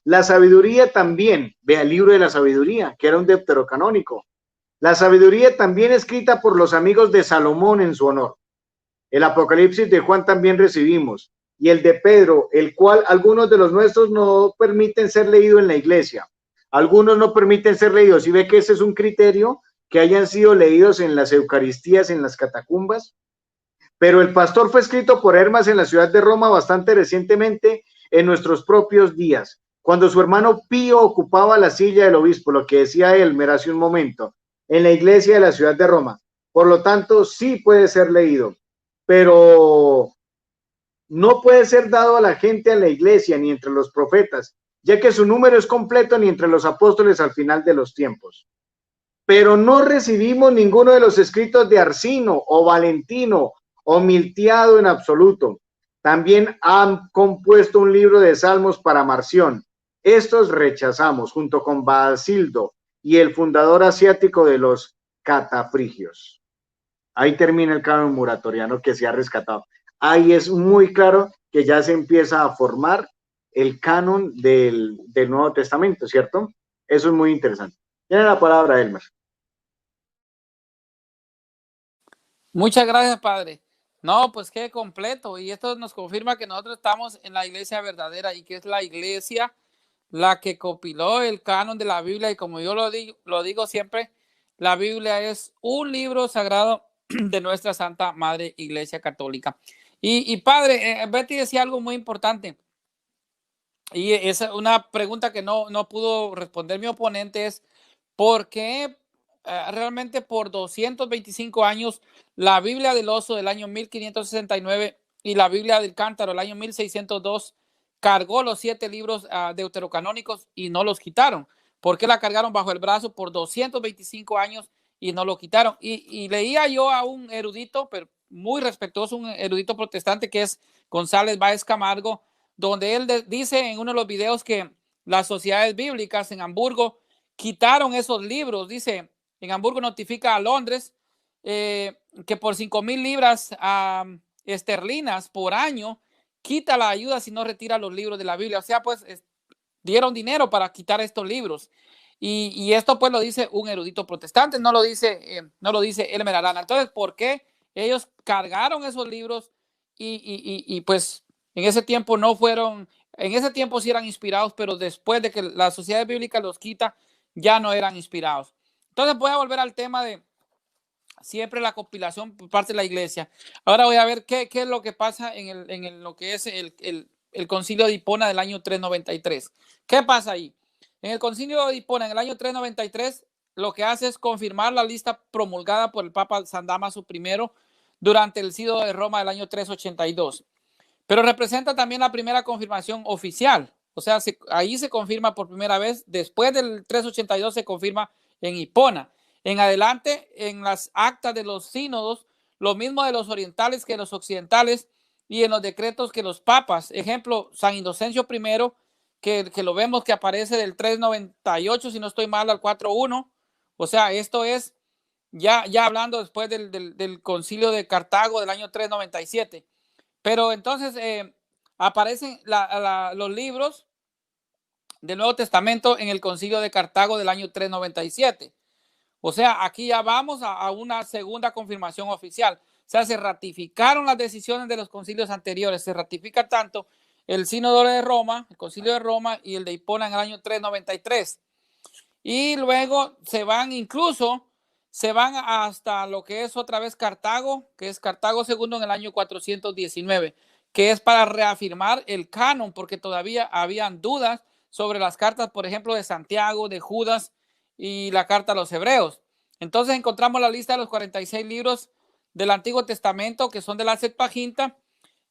Speaker 1: La sabiduría también, vea el libro de la sabiduría, que era un deuterocanónico. La sabiduría también escrita por los amigos de Salomón en su honor. El Apocalipsis de Juan también recibimos. Y el de Pedro, el cual algunos de los nuestros no permiten ser leído en la iglesia. Algunos no permiten ser leídos. ¿Y ve que ese es un criterio? Que hayan sido leídos en las Eucaristías, en las catacumbas. Pero el pastor fue escrito por Hermas en la ciudad de Roma bastante recientemente, en nuestros propios días, cuando su hermano Pío ocupaba la silla del obispo, lo que decía Elmer hace un momento, en la iglesia de la ciudad de Roma. Por lo tanto, sí puede ser leído, pero no puede ser dado a la gente a la iglesia ni entre los profetas, ya que su número es completo ni entre los apóstoles al final de los tiempos. Pero no recibimos ninguno de los escritos de Arsino o Valentino o Miltiado en absoluto. También han compuesto un libro de salmos para Marción. Estos rechazamos junto con Basildo y el fundador asiático de los catafrigios. Ahí termina el canon muratoriano que se ha rescatado. Ahí es muy claro que ya se empieza a formar el canon del Nuevo Testamento, ¿cierto? Eso es muy interesante. Tiene la palabra, Elmer.
Speaker 4: Muchas gracias, padre. No, pues qué completo. Y esto nos confirma que nosotros estamos en la iglesia verdadera y que es la iglesia la que compiló el canon de la Biblia. Y como yo lo digo siempre, la Biblia es un libro sagrado de nuestra Santa Madre Iglesia Católica. Y padre, Betty decía algo muy importante. Y es una pregunta que no pudo responder mi oponente, es ¿por qué realmente por 225 años la Biblia del Oso del año 1569 y la Biblia del Cántaro del año 1602 cargó los 7 libros deuterocanónicos y no los quitaron? ¿Por qué la cargaron bajo el brazo por 225 años y no lo quitaron? Y leía yo a un erudito, pero muy respetuoso, un erudito protestante que es González Báez Camargo, donde él dice en uno de los videos que las sociedades bíblicas en Hamburgo quitaron esos libros. Dice, en Hamburgo notifica a Londres que por 5,000 libras esterlinas por año quita la ayuda si no retira los libros de la Biblia. O sea, pues dieron dinero para quitar estos libros. Y esto pues lo dice un erudito protestante, no lo dice Elmer Arana. Entonces, ¿por qué ellos cargaron esos libros y pues en ese tiempo no fueron, en ese tiempo sí eran inspirados, pero después de que la sociedad bíblica los quita, ya no eran inspirados? Entonces voy a volver al tema de siempre la compilación por parte de la iglesia. Ahora voy a ver qué es lo que pasa en lo que es el concilio de Hipona del año 393. ¿Qué pasa ahí? En el concilio de Hipona en el año 393 lo que hace es confirmar la lista promulgada por el Papa San Dámaso I durante el sínodo de Roma del año 382. Pero representa también la primera confirmación oficial. O sea, ahí se confirma por primera vez. Después del 382 se confirma en Hipona. En adelante, en las actas de los sínodos, lo mismo de los orientales que los occidentales, y en los decretos que los papas. Ejemplo, San Inocencio I, que lo vemos que aparece del 398, si no estoy mal, al 41. O sea, esto es ya hablando después del concilio de Cartago del año 397. Pero entonces aparecen los libros del Nuevo Testamento en el concilio de Cartago del año 397. O sea, aquí ya vamos a una segunda confirmación oficial. O sea, se ratificaron las decisiones de los concilios anteriores. Se ratifica tanto el sínodo de Roma, el concilio de Roma y el de Hipona en el año 393. Y luego se van hasta lo que es otra vez Cartago, que es Cartago II en el año 419, que es para reafirmar el canon, porque todavía habían dudas sobre las cartas, por ejemplo, de Santiago, de Judas y la carta a los Hebreos. Entonces encontramos la lista de los 46 libros del Antiguo Testamento, que son de la Septuaginta,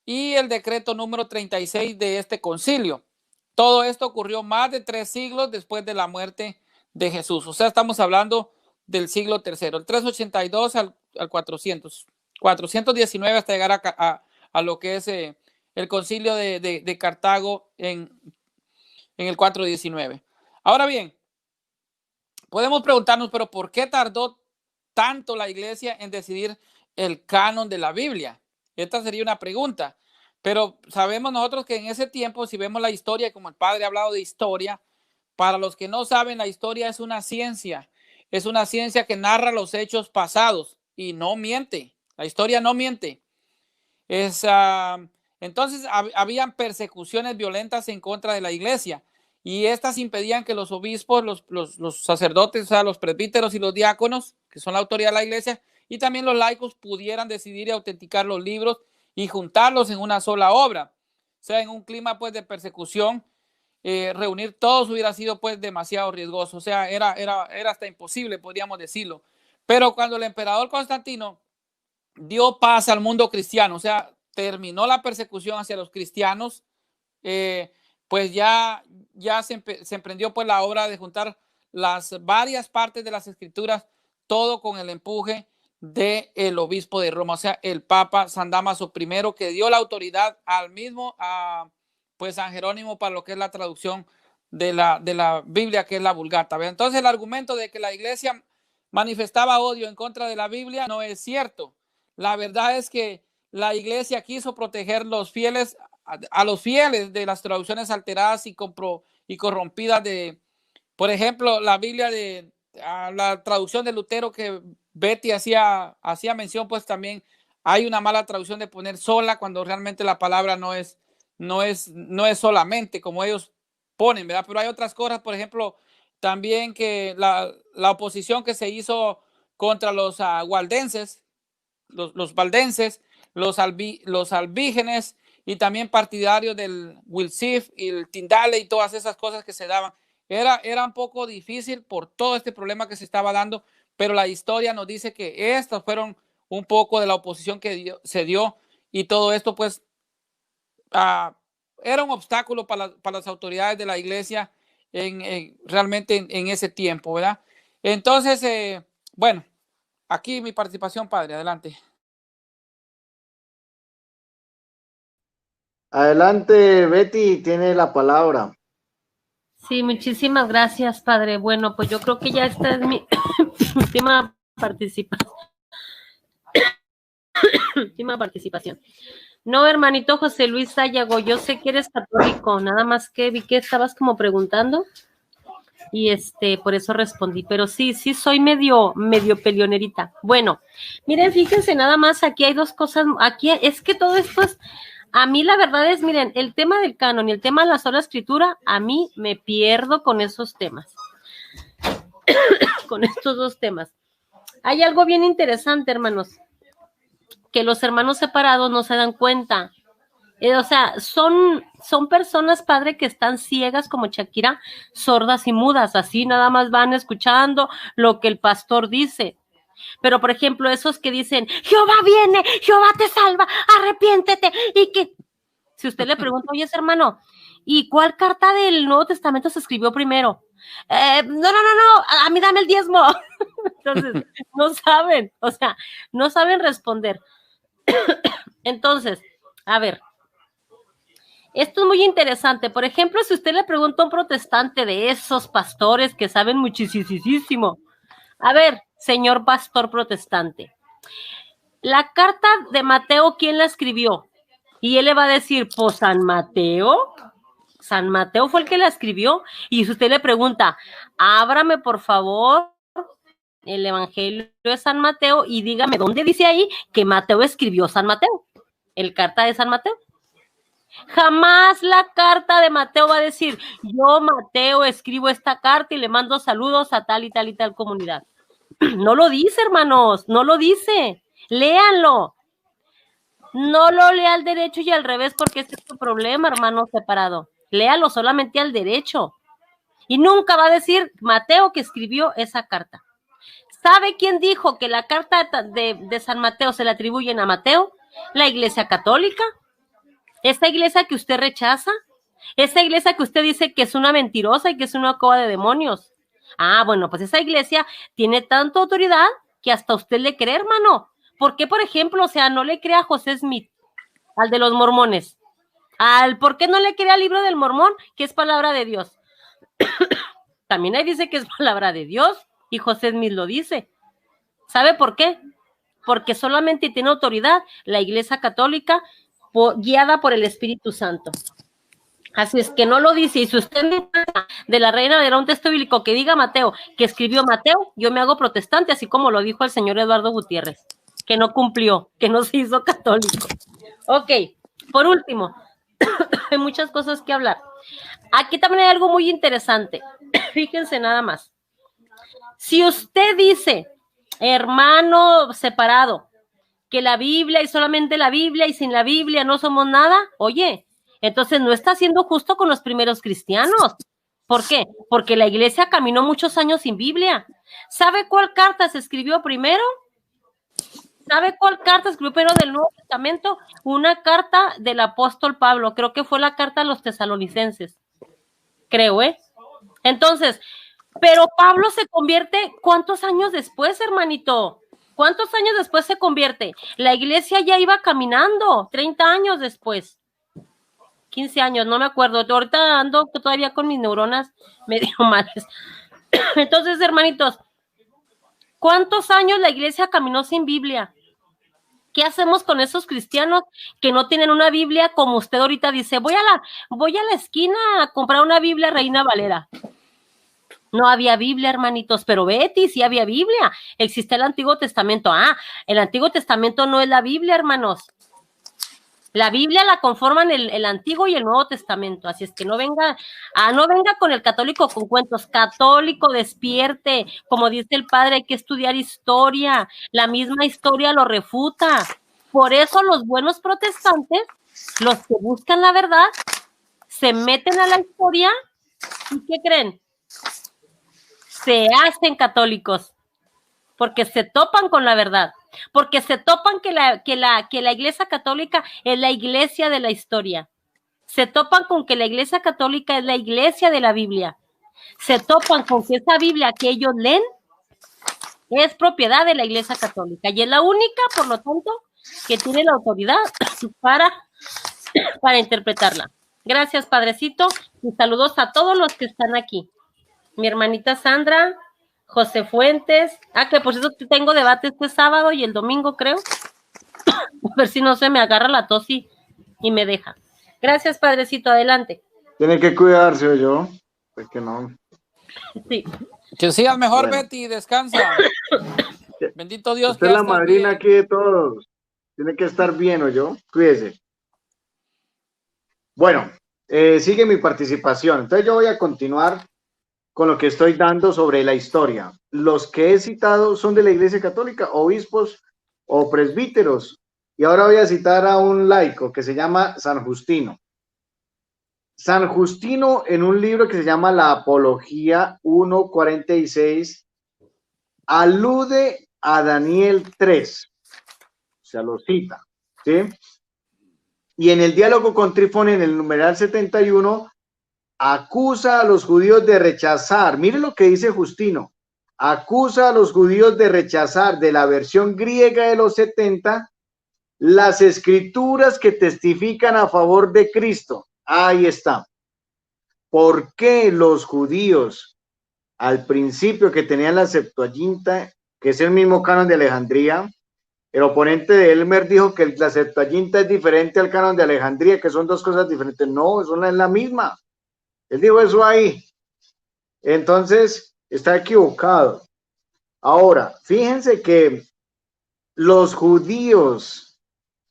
Speaker 4: y el decreto número 36 de este concilio. Todo esto ocurrió más de 3 siglos después de la muerte de Jesús. O sea, estamos hablando del siglo III, el 382 al 400, 419 hasta llegar a lo que es el concilio de Cartago en el 419. Ahora bien, podemos preguntarnos, pero ¿por qué tardó tanto la iglesia en decidir el canon de la Biblia? Esta sería una pregunta, pero sabemos nosotros que en ese tiempo, si vemos la historia, como el padre ha hablado de historia, para los que no saben, la historia es una ciencia que narra los hechos pasados y no miente, la historia no miente. Entonces habían persecuciones violentas en contra de la iglesia y estas impedían que los obispos, los sacerdotes, o sea, los presbíteros y los diáconos, que son la autoridad de la iglesia, y también los laicos pudieran decidir y autenticar los libros y juntarlos en una sola obra. O sea, en un clima pues de persecución, reunir todos hubiera sido pues demasiado riesgoso. O sea, era hasta imposible, podríamos decirlo. Pero cuando el emperador Constantino dio paz al mundo cristiano, o sea, terminó la persecución hacia los cristianos, pues ya se emprendió pues la obra de juntar las varias partes de las escrituras, todo con el empuje del obispo de Roma, o sea, el Papa San Dámaso I, que dio la autoridad al mismo pues San Jerónimo para lo que es la traducción de la Biblia, que es la Vulgata. Entonces el argumento de que la iglesia manifestaba odio en contra de la Biblia no es cierto. La verdad es que la iglesia quiso proteger a los fieles de las traducciones alteradas y corrompidas por ejemplo, la Biblia la traducción de Lutero que Betty hacía mención, pues también hay una mala traducción de poner sola cuando realmente la palabra no es solamente como ellos ponen, ¿verdad? Pero hay otras cosas, por ejemplo, también que la oposición que se hizo contra los waldenses, los valdenses, los albígenes y también partidarios del Wilsif y el Tindale y todas esas cosas que se daban. Era un poco difícil por todo este problema que se estaba dando, pero la historia nos dice que estas fueron un poco de la oposición que se dio y todo esto pues era un obstáculo para las autoridades de la iglesia realmente en ese tiempo, ¿verdad? Entonces, bueno, aquí mi participación, padre, adelante.
Speaker 1: Adelante, Betty, tiene la palabra.
Speaker 2: Sí, muchísimas gracias, padre. Bueno, pues yo creo que ya esta es mi última participación. No, hermanito José Luis Sayago, yo sé que eres católico, nada más que vi que estabas como preguntando y por eso respondí, pero sí soy medio peleonerita. Bueno, miren, fíjense nada más, aquí hay dos cosas, aquí es que todo esto es, a mí la verdad es, miren, el tema del canon y el tema de la sola escritura, a mí me pierdo con esos temas, con estos dos temas. Hay algo bien interesante, hermanos, que los hermanos separados no se dan cuenta. O sea, son personas, padre, que están ciegas como Shakira, sordas y mudas, así nada más van escuchando lo que el pastor dice. Pero, por ejemplo, esos que dicen, Jehová viene, Jehová te salva, arrepiéntete, y que, si usted le pregunta, oye, hermano, ¿y cuál carta del Nuevo Testamento se escribió primero? No, a mí dame el diezmo. Entonces, no saben, o sea, no saben responder. Entonces, a ver, esto es muy interesante. Por ejemplo, si usted le pregunta a un protestante de esos pastores que saben muchísimo, a ver, señor pastor protestante, la carta de Mateo, ¿quién la escribió? Y él le va a decir, pues San Mateo fue el que la escribió. Y si usted le pregunta, ábrame por favor el Evangelio de San Mateo y dígame dónde dice ahí que Mateo escribió San Mateo, el carta de San Mateo. Jamás la carta de Mateo va a decir, yo Mateo escribo esta carta y le mando saludos a tal y tal y tal comunidad. No lo dice, hermanos, no lo dice. Léanlo. No lo lea al derecho y al revés porque ese es tu problema, hermano separado. Léalo solamente al derecho. Y nunca va a decir Mateo que escribió esa carta. ¿Sabe quién dijo que la carta de San Mateo se le atribuyen a Mateo? La Iglesia Católica. Esa iglesia que usted rechaza, esa iglesia que usted dice que es una mentirosa y que es una cova de demonios. Ah, bueno, pues esa iglesia tiene tanta autoridad que hasta usted le cree, hermano. ¿Por qué, por ejemplo, o sea, no le cree a José Smith, al de los mormones? ¿Por qué no le cree al libro del Mormón, que es palabra de Dios? También ahí dice que es palabra de Dios, y José Smith lo dice. ¿Sabe por qué? Porque solamente tiene autoridad la Iglesia Católica guiada por el Espíritu Santo. Así es que no lo dice. Y si usted me pasa de la Reina Valera un texto bíblico que diga Mateo, que escribió Mateo, yo me hago protestante, así como lo dijo el señor Eduardo Gutiérrez, que no cumplió, que no se hizo católico. Ok, por último, hay muchas cosas que hablar. Aquí también hay algo muy interesante. Fíjense nada más. Si usted dice, hermano separado, que la Biblia y solamente la Biblia y sin la Biblia no somos nada, oye, entonces no está siendo justo con los primeros cristianos. ¿Por qué? Porque la iglesia caminó muchos años sin Biblia. ¿Sabe cuál carta se escribió primero? ¿Sabe cuál carta escribió primero del Nuevo Testamento? Una carta del apóstol Pablo. Creo que fue la carta a los tesalonicenses. Creo, ¿eh? Entonces, pero Pablo se convierte, ¿cuántos años después, hermanito? ¿Cuántos años después se convierte? La iglesia ya iba caminando, 30 años después. 15 años, no me acuerdo. Ahorita ando todavía con mis neuronas medio malas. Entonces, hermanitos, ¿cuántos años la iglesia caminó sin Biblia? ¿Qué hacemos con esos cristianos que no tienen una Biblia, como usted ahorita dice? Voy a la esquina a comprar una Biblia Reina Valera. No había Biblia, hermanitos, pero Betty, sí había Biblia. Existe el Antiguo Testamento. El Antiguo Testamento no es la Biblia, hermanos. La Biblia la conforman el Antiguo y el Nuevo Testamento. Así es que no venga con el católico con cuentos. Católico, despierte. Como dice el padre, hay que estudiar historia. La misma historia lo refuta. Por eso los buenos protestantes, los que buscan la verdad, se meten a la historia. ¿Y qué creen? Se hacen católicos, porque se topan con la verdad, porque se topan que la iglesia católica es la iglesia de la historia, se topan con que la iglesia católica es la iglesia de la Biblia, se topan con que esa Biblia que ellos leen es propiedad de la iglesia católica, y es la única, por lo tanto, que tiene la autoridad para interpretarla. Gracias, padrecito, y saludos a todos los que están aquí. Mi hermanita Sandra, José Fuentes, que por eso tengo debate este sábado y el domingo, creo. A ver si no se me agarra la tos y me deja. Gracias, padrecito, adelante.
Speaker 1: Tiene que cuidarse, ¿o yo? Pues que no.
Speaker 2: Sí.
Speaker 4: Que sigas mejor, bueno. Betty, descansa. Bendito Dios.
Speaker 1: Usted es la madrina bien aquí de todos. Tiene que estar bien, ¿o yo? Cuídese. Bueno, sigue mi participación. Entonces yo voy a continuar con lo que estoy dando sobre la historia. Los que he citado son de la Iglesia Católica, obispos o presbíteros. Y ahora voy a citar a un laico que se llama San Justino. San Justino, en un libro que se llama La Apología 1:46, alude a Daniel 3. O sea, lo cita, ¿sí? Y en el diálogo con Trifón, en el numeral 71, acusa a los judíos de rechazar, mire lo que dice Justino, acusa a los judíos de rechazar de la versión griega de los 70 las escrituras que testifican a favor de Cristo. Ahí está. ¿Por qué los judíos al principio que tenían la Septuaginta, que es el mismo canon de Alejandría, el oponente de Elmer dijo que la Septuaginta es diferente al canon de Alejandría, que son dos cosas diferentes? No, son la misma. Él dijo eso ahí. Entonces, está equivocado. Ahora, fíjense que los judíos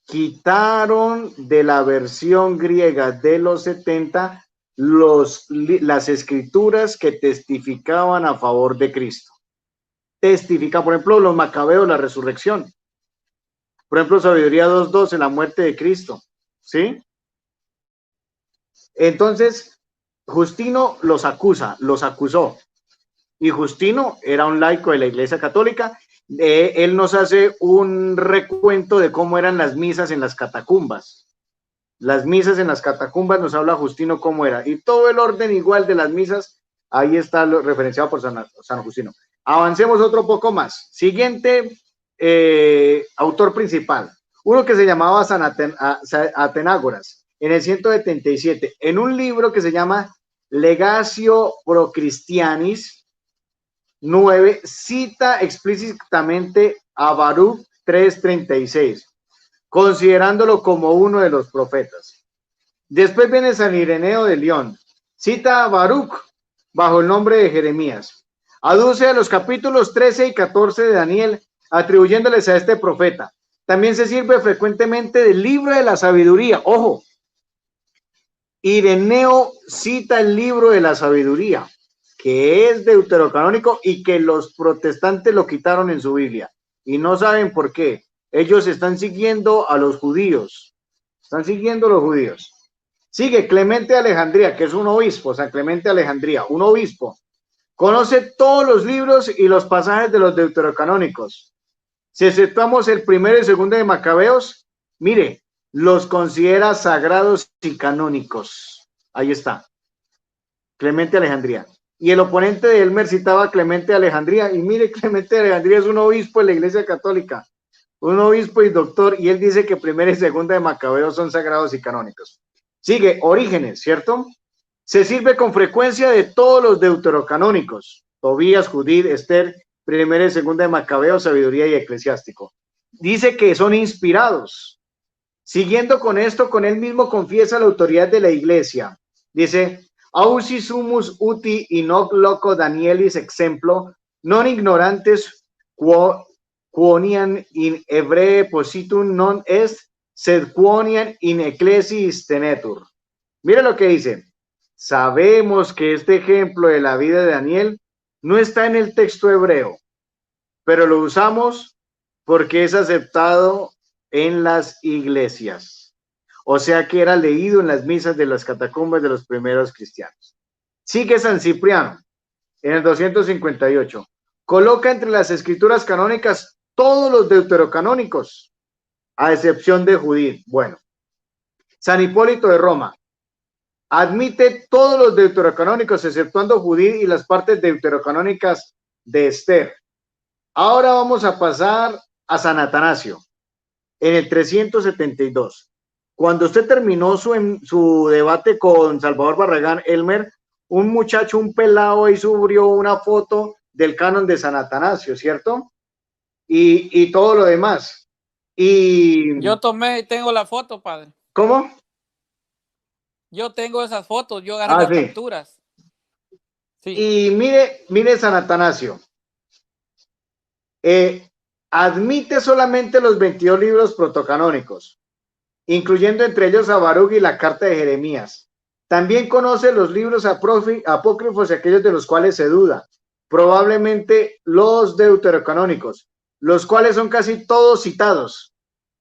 Speaker 1: quitaron de la versión griega de los 70 las escrituras que testificaban a favor de Cristo. Testifica, por ejemplo, los macabeos, la resurrección. Por ejemplo, Sabiduría 2:12, la muerte de Cristo. ¿Sí? Entonces, Justino los acusó, y Justino era un laico de la Iglesia Católica. Él nos hace un recuento de cómo eran las misas en las catacumbas. Las misas en las catacumbas nos habla Justino cómo era, y todo el orden igual de las misas Ahí está lo referenciado por San Justino. Avancemos otro poco más. Siguiente autor principal, uno que se llamaba Atenágoras, en el 177, en un libro que se llama Legatio Pro Christianis 9, cita explícitamente a Baruch 3:36, considerándolo como uno de los profetas. Después viene San Ireneo de León, cita a Baruch bajo el nombre de Jeremías. Aduce a los capítulos 13 y 14 de Daniel, atribuyéndoles a este profeta. También se sirve frecuentemente del libro de la sabiduría. Ojo, Ireneo cita el libro de la sabiduría, que es deuterocanónico y que los protestantes lo quitaron en su Biblia. Y no saben por qué. Ellos están siguiendo a los judíos. Están siguiendo a los judíos. Sigue Clemente de Alejandría, que es un obispo, San Clemente de Alejandría, un obispo. Conoce todos los libros y los pasajes de los deuterocanónicos. Si aceptamos el primero y segundo de Macabeos, mire, los considera sagrados y canónicos. Ahí está. Clemente de Alejandría. Y el oponente de Elmer citaba a Clemente de Alejandría. Y mire, Clemente de Alejandría es un obispo de la Iglesia Católica. Un obispo y doctor. Y él dice que primera y segunda de Macabeos son sagrados y canónicos. Sigue, Orígenes, ¿cierto? Se sirve con frecuencia de todos los deuterocanónicos. Tobías, Judith, Esther, primera y segunda de Macabeos, sabiduría y eclesiástico. Dice que son inspirados. Siguiendo con esto, con él mismo confiesa la autoridad de la iglesia. Dice, ausi sumus uti in hoc loco Danielis exemplo, non ignorantes quonian in hebree positum non est, sed quonian in ecclesiis tenetur. Mira lo que dice. Sabemos que este ejemplo de la vida de Daniel no está en el texto hebreo, pero lo usamos porque es aceptado en las iglesias. O sea que era leído en las misas de las catacumbas de los primeros cristianos. Sigue San Cipriano, en el 258. Coloca entre las escrituras canónicas todos los deuterocanónicos, a excepción de Judith. Bueno, San Hipólito de Roma admite todos los deuterocanónicos, exceptuando Judith y las partes deuterocanónicas de Esther. Ahora vamos a pasar a San Atanasio, en el 372. Cuando usted terminó su debate con Salvador Barragán, Elmer, un muchacho, un pelado, ahí subió una foto del canon de San Atanasio, ¿cierto? Y todo lo demás. Y
Speaker 4: yo tengo la foto, padre.
Speaker 1: ¿Cómo?
Speaker 4: Yo tengo esas fotos, yo agarré las capturas. Sí.
Speaker 1: Y mire San Atanasio. Admite solamente los 22 libros protocanónicos, incluyendo entre ellos a Baruch y la carta de Jeremías. También conoce los libros apócrifos y aquellos de los cuales se duda, probablemente los deuterocanónicos, los cuales son casi todos citados.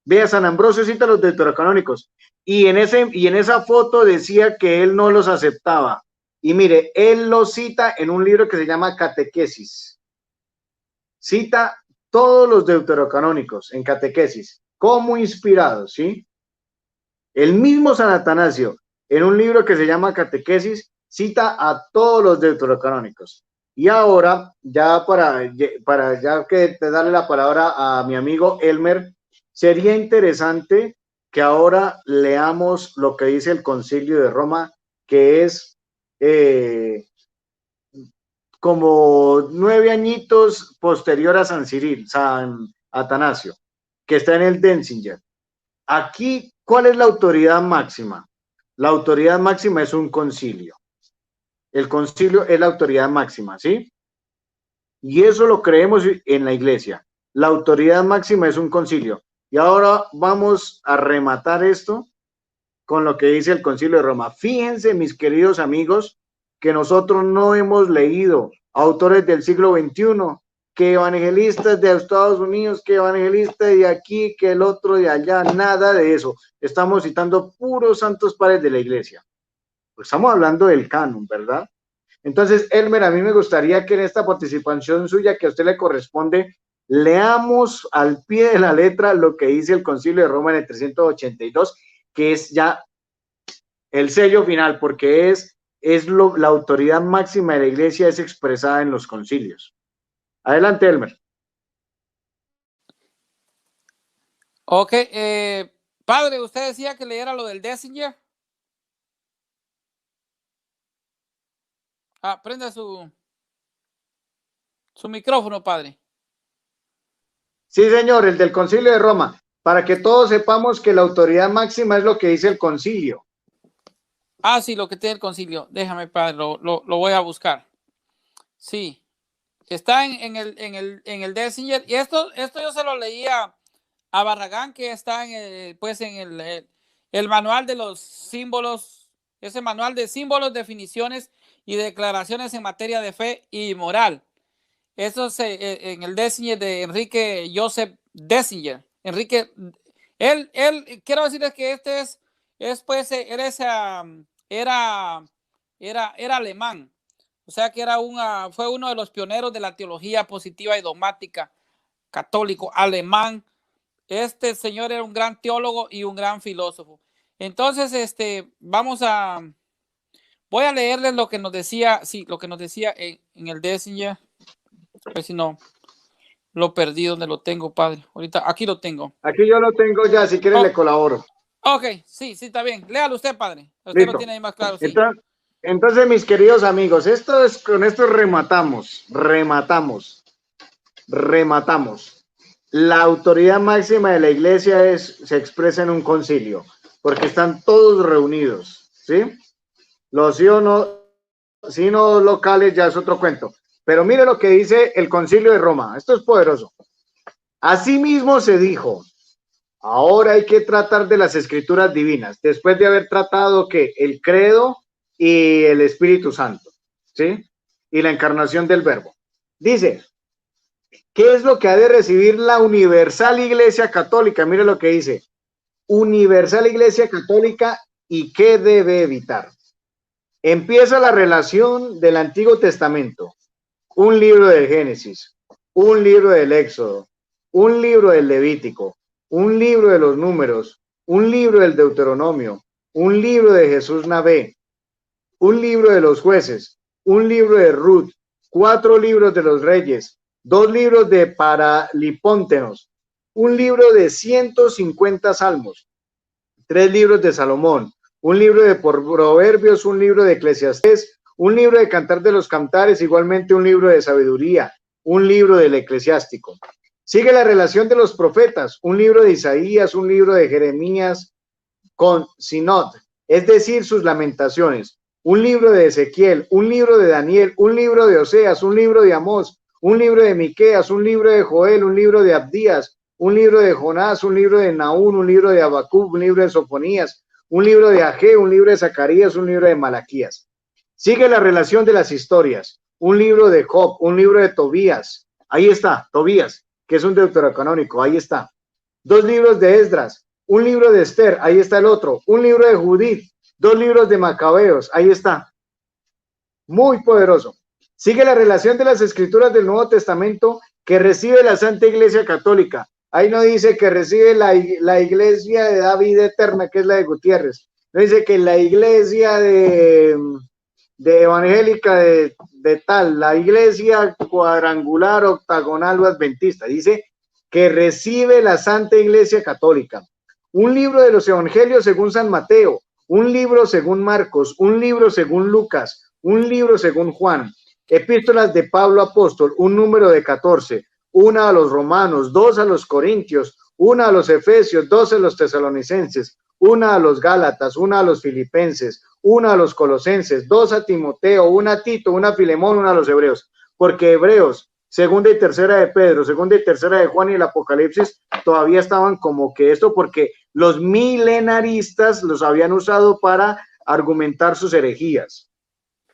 Speaker 1: Vea, San Ambrosio cita los deuterocanónicos, y en esa foto decía que él no los aceptaba. Y mire, él los cita en un libro que se llama Catequesis. Cita todos los deuterocanónicos en Catequesis, como inspirados, ¿sí? El mismo San Atanasio, en un libro que se llama Catequesis, cita a todos los deuterocanónicos. Y ahora, ya para ya que te darle la palabra a mi amigo Elmer, sería interesante que ahora leamos lo que dice el Concilio de Roma, que es como 9 añitos posterior a San Atanasio, que está en el Denzinger. Aquí, ¿cuál es la autoridad máxima? La autoridad máxima es un concilio. El concilio es la autoridad máxima, ¿sí? Y eso lo creemos en la iglesia. La autoridad máxima es un concilio. Y ahora vamos a rematar esto con lo que dice el Concilio de Roma. Fíjense, mis queridos amigos, que nosotros no hemos leído autores del siglo XXI, que evangelistas de Estados Unidos, que evangelistas de aquí, que el otro de allá, nada de eso. Estamos citando puros santos padres de la iglesia. Pues estamos hablando del canon, ¿verdad? Entonces, Elmer, a mí me gustaría que en esta participación suya que a usted le corresponde, leamos al pie de la letra lo que dice el Concilio de Roma en el 382, que es ya el sello final, porque es la autoridad máxima de la iglesia es expresada en los concilios. Adelante, Elmer.
Speaker 4: Ok, padre, usted decía que leyera lo del Dessinger. Prenda su micrófono, padre.
Speaker 1: Sí, señor, el del Concilio de Roma, para que todos sepamos que la autoridad máxima es lo que dice el concilio.
Speaker 4: Sí, lo que tiene el concilio. Déjame, padre, lo voy a buscar. Sí, está en el Dessinger. Y esto yo se lo leía a Barragán, que está en el manual de los símbolos, ese manual de símbolos, definiciones y declaraciones en materia de fe y moral. Eso es en el Dessinger de Enrique Joseph Dessinger. Enrique, él quiero decirles que este era alemán. O sea que fue uno de los pioneros de la teología positiva y dogmática católico alemán. Este señor era un gran teólogo y un gran filósofo. Entonces, voy a leerles lo que nos decía, en el Dessinger. A ver si no lo perdí, donde lo tengo, padre. Ahorita, aquí lo tengo.
Speaker 1: Aquí yo lo tengo ya, si quiere le colaboro.
Speaker 4: Ok, sí, está bien. Léalo usted, padre. Usted lo tiene ahí más claro, sí.
Speaker 1: Entonces, mis queridos amigos, con esto rematamos. La autoridad máxima de la iglesia se expresa en un concilio, porque están todos reunidos, ¿sí? Los sínodos locales ya es otro cuento. Pero mire lo que dice el Concilio de Roma. Esto es poderoso. Asimismo se dijo, ahora hay que tratar de las escrituras divinas, después de haber tratado que el credo y el Espíritu Santo, ¿sí? Y la encarnación del Verbo. Dice, ¿qué es lo que ha de recibir la Universal Iglesia Católica? Mire lo que dice. Universal Iglesia Católica, ¿y qué debe evitar? Empieza la relación del Antiguo Testamento. Un libro del Génesis, un libro del Éxodo, un libro del Levítico, un libro de los Números, un libro del Deuteronomio, un libro de Jesús Navé, un libro de los Jueces, un libro de Ruth, 4 libros de los Reyes, 2 libros de Paralipóntenos, un libro de 150 salmos, 3 libros de Salomón, un libro de Proverbios, un libro de Eclesiastés, un libro de Cantar de los Cantares, igualmente un libro de Sabiduría, un libro del Eclesiástico. Sigue la relación de los profetas, un libro de Isaías, un libro de Jeremías con Sinod, es decir, sus lamentaciones, un libro de Ezequiel, un libro de Daniel, un libro de Oseas, un libro de Amós, un libro de Miqueas, un libro de Joel, un libro de Abdías, un libro de Jonás, un libro de Nahum, un libro de Habacuc, un libro de Sofonías, un libro de Agé, un libro de Zacarías, un libro de Malaquías. Sigue la relación de las historias, un libro de Job, un libro de Tobías, ahí está, Tobías, que es un deuterocanónico, ahí está. 2 libros de Esdras, un libro de Esther, ahí está el otro, un libro de Judith, 2 libros de Macabeos, ahí está. Muy poderoso. Sigue la relación de las escrituras del Nuevo Testamento que recibe la Santa Iglesia Católica. Ahí no dice que recibe la Iglesia de David eterna, que es la de Gutiérrez. No dice que la Iglesia de evangélica de tal, la Iglesia cuadrangular, octagonal o adventista. Dice que recibe la Santa Iglesia Católica. Un libro de los Evangelios según San Mateo, un libro según Marcos, un libro según Lucas, un libro según Juan, epístolas de Pablo apóstol, un número de 14, una a los romanos, 2 a los corintios, una a los efesios, 2 a los tesalonicenses, una a los gálatas, una a los filipenses, una a los colosenses, 2 a Timoteo, una a Tito, una a Filemón, una a los hebreos, porque Hebreos, segunda y tercera de Pedro, segunda y tercera de Juan y el Apocalipsis todavía estaban como que esto, porque los milenaristas los habían usado para argumentar sus herejías,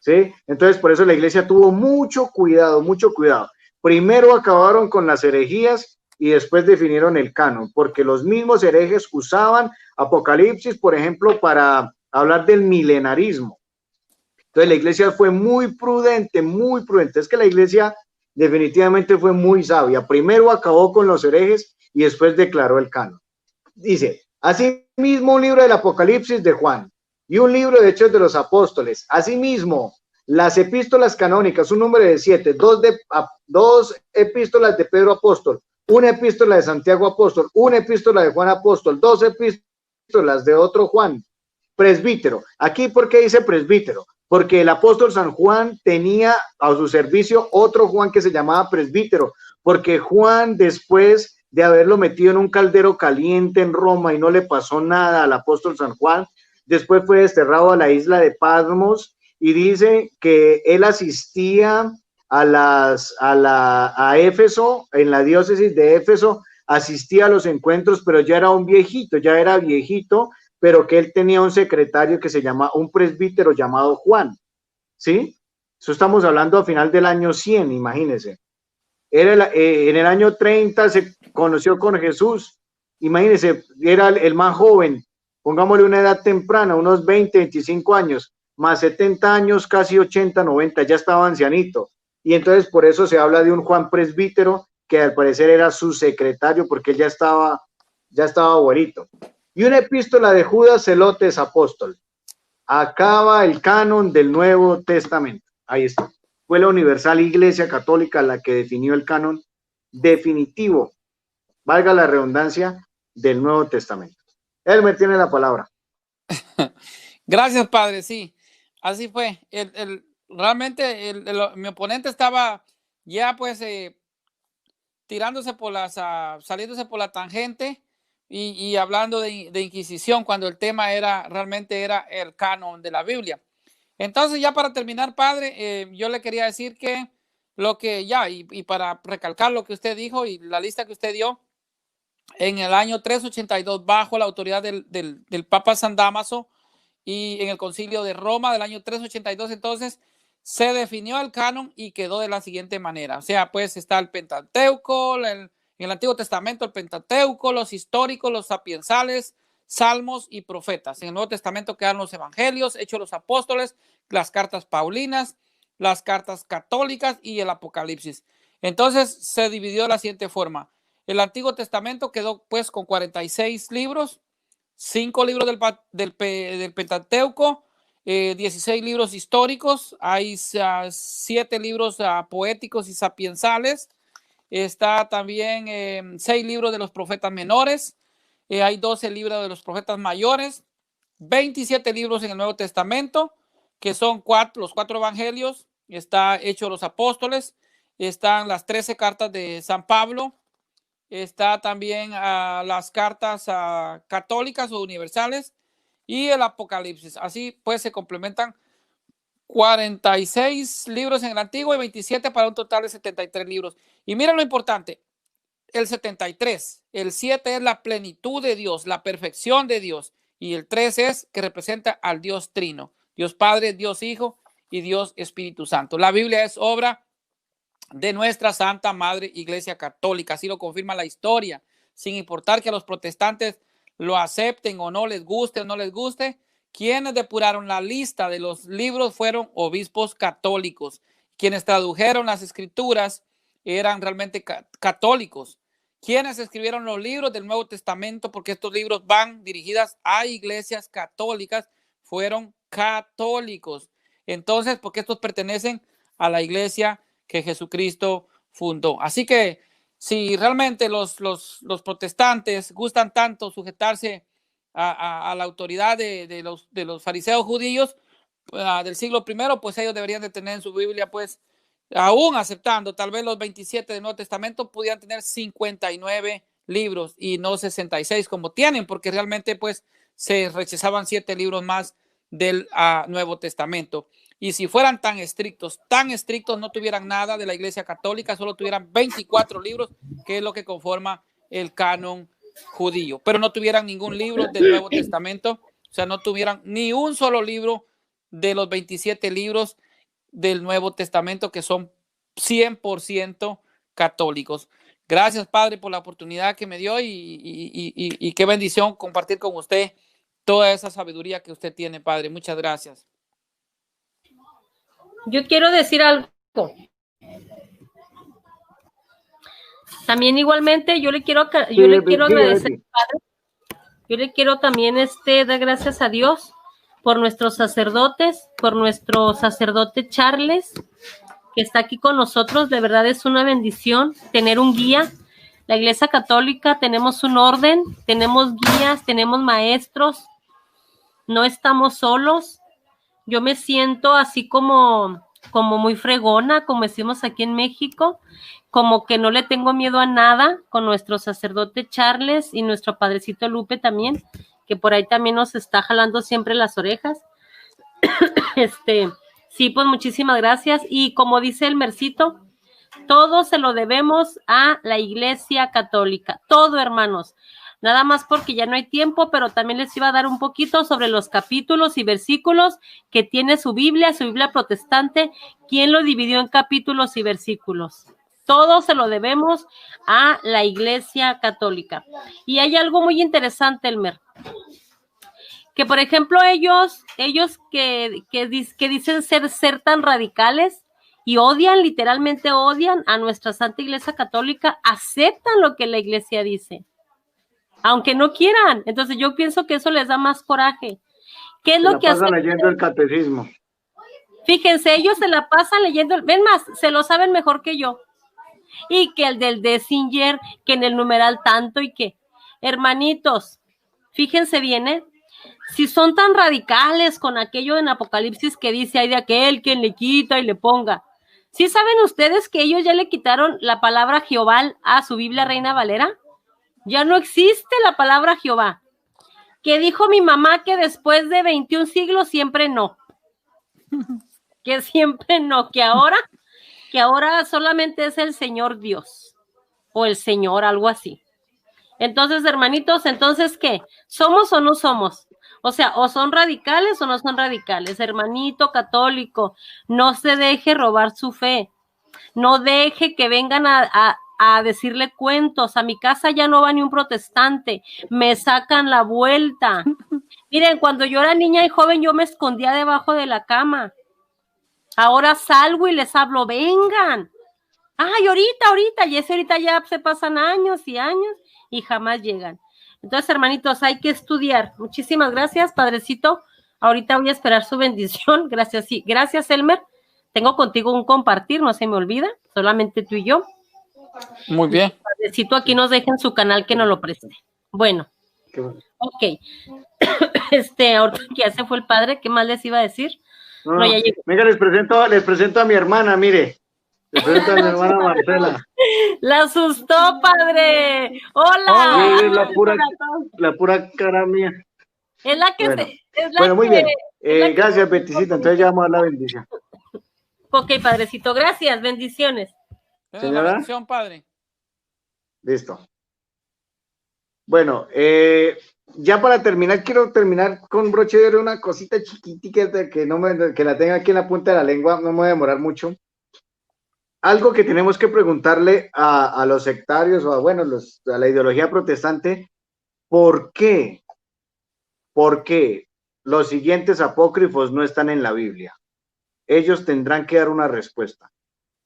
Speaker 1: ¿sí? Entonces por eso la iglesia tuvo mucho cuidado, mucho cuidado. Primero acabaron con las herejías y después definieron el canon, porque los mismos herejes usaban Apocalipsis, por ejemplo, para hablar del milenarismo. Entonces la iglesia fue muy prudente, muy prudente. Es que la iglesia definitivamente fue muy sabia. Primero acabó con los herejes y después declaró el canon. Dice, asimismo un libro del Apocalipsis de Juan, y un libro de Hechos de los Apóstoles. Asimismo, las epístolas canónicas, un número de 7, dos epístolas de Pedro Apóstol, una epístola de Santiago Apóstol, una epístola de Juan Apóstol, 2 epístolas de otro Juan, presbítero. Aquí, ¿por qué dice presbítero? Porque el apóstol San Juan tenía a su servicio otro Juan que se llamaba presbítero, porque Juan, después de haberlo metido en un caldero caliente en Roma y no le pasó nada al apóstol San Juan, después fue desterrado a la isla de Patmos, y dice que él asistía a Éfeso, en la diócesis de Éfeso, asistía a los encuentros, pero ya era un viejito, ya era viejito, pero que él tenía un secretario que se llama, un presbítero llamado Juan, ¿sí? Eso estamos hablando a final del año 100, imagínense. En el año 30 se conoció con Jesús, imagínense, era el más joven, pongámosle una edad temprana, unos 20, 25 años, más 70 años, casi 80, 90, ya estaba ancianito. Y entonces por eso se habla de un Juan presbítero, que al parecer era su secretario, porque él ya estaba abuelito. Y una epístola de Judas Celotes apóstol. Acaba el canon del Nuevo Testamento. Ahí está. Fue la Universal Iglesia Católica la que definió el canon definitivo, valga la redundancia, del Nuevo Testamento. Elmer tiene la palabra.
Speaker 4: Gracias, padre. Sí, así fue. Realmente mi oponente estaba ya pues tirándose saliéndose por la tangente y hablando de Inquisición, cuando el tema realmente era el canon de la Biblia. Entonces, ya para terminar, padre, yo le quería decir que y para recalcar lo que usted dijo y la lista que usted dio, en el año 382, bajo la autoridad del Papa San Dámaso y en el Concilio de Roma del año 382, entonces se definió el canon y quedó de la siguiente manera. O sea, pues está el Pentateuco, en el Antiguo Testamento el Pentateuco, los históricos, los sapiensales, salmos y profetas. En el Nuevo Testamento quedan los evangelios, Hechos de los Apóstoles, las cartas paulinas, las cartas católicas y el Apocalipsis. Entonces se dividió de la siguiente forma. El Antiguo Testamento quedó pues con 46 libros, 5 libros del Pentateuco, 16 libros históricos, hay 7 libros poéticos y sapiensales, está también 6 libros de los profetas menores, hay 12 libros de los profetas mayores, 27 libros en el Nuevo Testamento, que son los 4 evangelios, está Hechos de los Apóstoles, están las 13 cartas de San Pablo, está también las cartas católicas o universales y el Apocalipsis. Así pues se complementan 46 libros en el Antiguo y 27 para un total de 73 libros. Y miren lo importante, el 73, el 7 es la plenitud de Dios, la perfección de Dios, y el 3 es que representa al Dios Trino, Dios Padre, Dios Hijo y Dios Espíritu Santo. La Biblia es obra de nuestra Santa Madre Iglesia Católica, así lo confirma la historia, sin importar que a los protestantes lo acepten o no les guste o no les guste. Quienes depuraron la lista de los libros fueron obispos católicos. Quienes tradujeron las escrituras eran realmente católicos. Quienes escribieron los libros del Nuevo Testamento, porque estos libros van dirigidas a iglesias católicas, fueron católicos. Entonces, porque estos pertenecen a la iglesia que Jesucristo fundó. Así que si realmente los protestantes gustan tanto sujetarse a la autoridad de los fariseos judíos del siglo I, pues ellos deberían de tener en su Biblia, pues aún aceptando tal vez los 27 del Nuevo Testamento, pudieran tener 59 libros y no 66 como tienen, porque realmente pues se rechazaban 7 libros más del Nuevo Testamento. Y si fueran tan estrictos, no tuvieran nada de la Iglesia Católica, solo tuvieran 24 libros, que es lo que conforma el canon judío, pero no tuvieran ningún libro del Nuevo Testamento, o sea, no tuvieran ni un solo libro de los 27 libros del Nuevo Testamento, que son 100% católicos. Gracias, Padre, por la oportunidad que me dio y qué bendición compartir con usted toda esa sabiduría que usted tiene, Padre. Muchas gracias.
Speaker 2: Yo quiero decir algo. También igualmente yo le quiero agradecer al Padre. Yo le quiero también dar gracias a Dios por nuestros sacerdotes, por nuestro sacerdote Charles, que está aquí con nosotros. De verdad es una bendición tener un guía. La Iglesia Católica tenemos un orden, tenemos guías, tenemos maestros, no estamos solos. Yo me siento así como muy fregona, como decimos aquí en México, como que no le tengo miedo a nada, con nuestro sacerdote Charles y nuestro padrecito Lupe también, que por ahí también nos está jalando siempre las orejas. Sí, pues muchísimas gracias. Y como dice el Mercito, todo se lo debemos a la Iglesia Católica, todo, hermanos. Nada más porque ya no hay tiempo, pero también les iba a dar un poquito sobre los capítulos y versículos que tiene su Biblia protestante. ¿Quién lo dividió en capítulos y versículos? Todo se lo debemos a la Iglesia Católica. Y hay algo muy interesante, Elmer, que por ejemplo ellos que dicen ser tan radicales y literalmente odian a nuestra Santa Iglesia Católica, aceptan lo que la Iglesia dice, aunque no quieran. Entonces yo pienso que eso les da más coraje. ¿Qué es lo que hacen?
Speaker 1: Leyendo el catecismo.
Speaker 2: Fíjense, ellos se la pasan leyendo, ven más, se lo saben mejor que yo. Y que el del Dessinger, que en el numeral tanto, y que, hermanitos, fíjense bien, si son tan radicales con aquello en Apocalipsis que dice, hay de aquel quien le quita y le ponga. ¿Sí saben ustedes que ellos ya le quitaron la palabra Jehová a su Biblia Reina Valera? Ya no existe la palabra Jehová. Que dijo mi mamá que después de 21 siglos siempre no. Que siempre no, que ahora solamente es el Señor Dios. O el Señor, algo así. Entonces, hermanitos, ¿entonces qué? ¿Somos o no somos? O sea, o son radicales o no son radicales. Hermanito católico, no se deje robar su fe. No deje que vengan a decirle cuentos. A mi casa ya no va ni un protestante. Me sacan la vuelta. Miren, cuando yo era niña y joven, yo me escondía debajo de la cama. Ahora salgo y les hablo, vengan. Ay, ahorita, y ese ahorita ya se pasan años y años y jamás llegan. Entonces, hermanitos, hay que estudiar. Muchísimas gracias, padrecito. Ahorita voy a esperar su bendición. Gracias, sí. Gracias, Elmer. Tengo contigo un compartir, no se me olvida, solamente tú y yo.
Speaker 4: Muy bien.
Speaker 2: El padrecito aquí nos deja en su canal que nos lo preste. Bueno. Ok. Ahorita que ya se fue el padre, ¿qué más les iba a decir?
Speaker 1: No, ya llegó. Venga, les presento a mi hermana, mire. Les presento a mi hermana Marcela.
Speaker 2: La asustó, padre. Hola.
Speaker 1: Es la pura cara mía.
Speaker 2: Es la que
Speaker 1: bueno, muy bien. Gracias, Beticita. Entonces ya vamos a dar la bendición.
Speaker 2: Ok, padrecito, gracias. Bendiciones.
Speaker 1: Señora.
Speaker 4: Bendición, padre.
Speaker 1: Listo. Bueno, ya para terminar, quiero terminar con broche de oro, una cosita chiquitica que la tenga aquí en la punta de la lengua, no me voy a demorar mucho. Algo que tenemos que preguntarle a los sectarios o a la ideología protestante, ¿por qué los siguientes apócrifos no están en la Biblia? Ellos tendrán que dar una respuesta.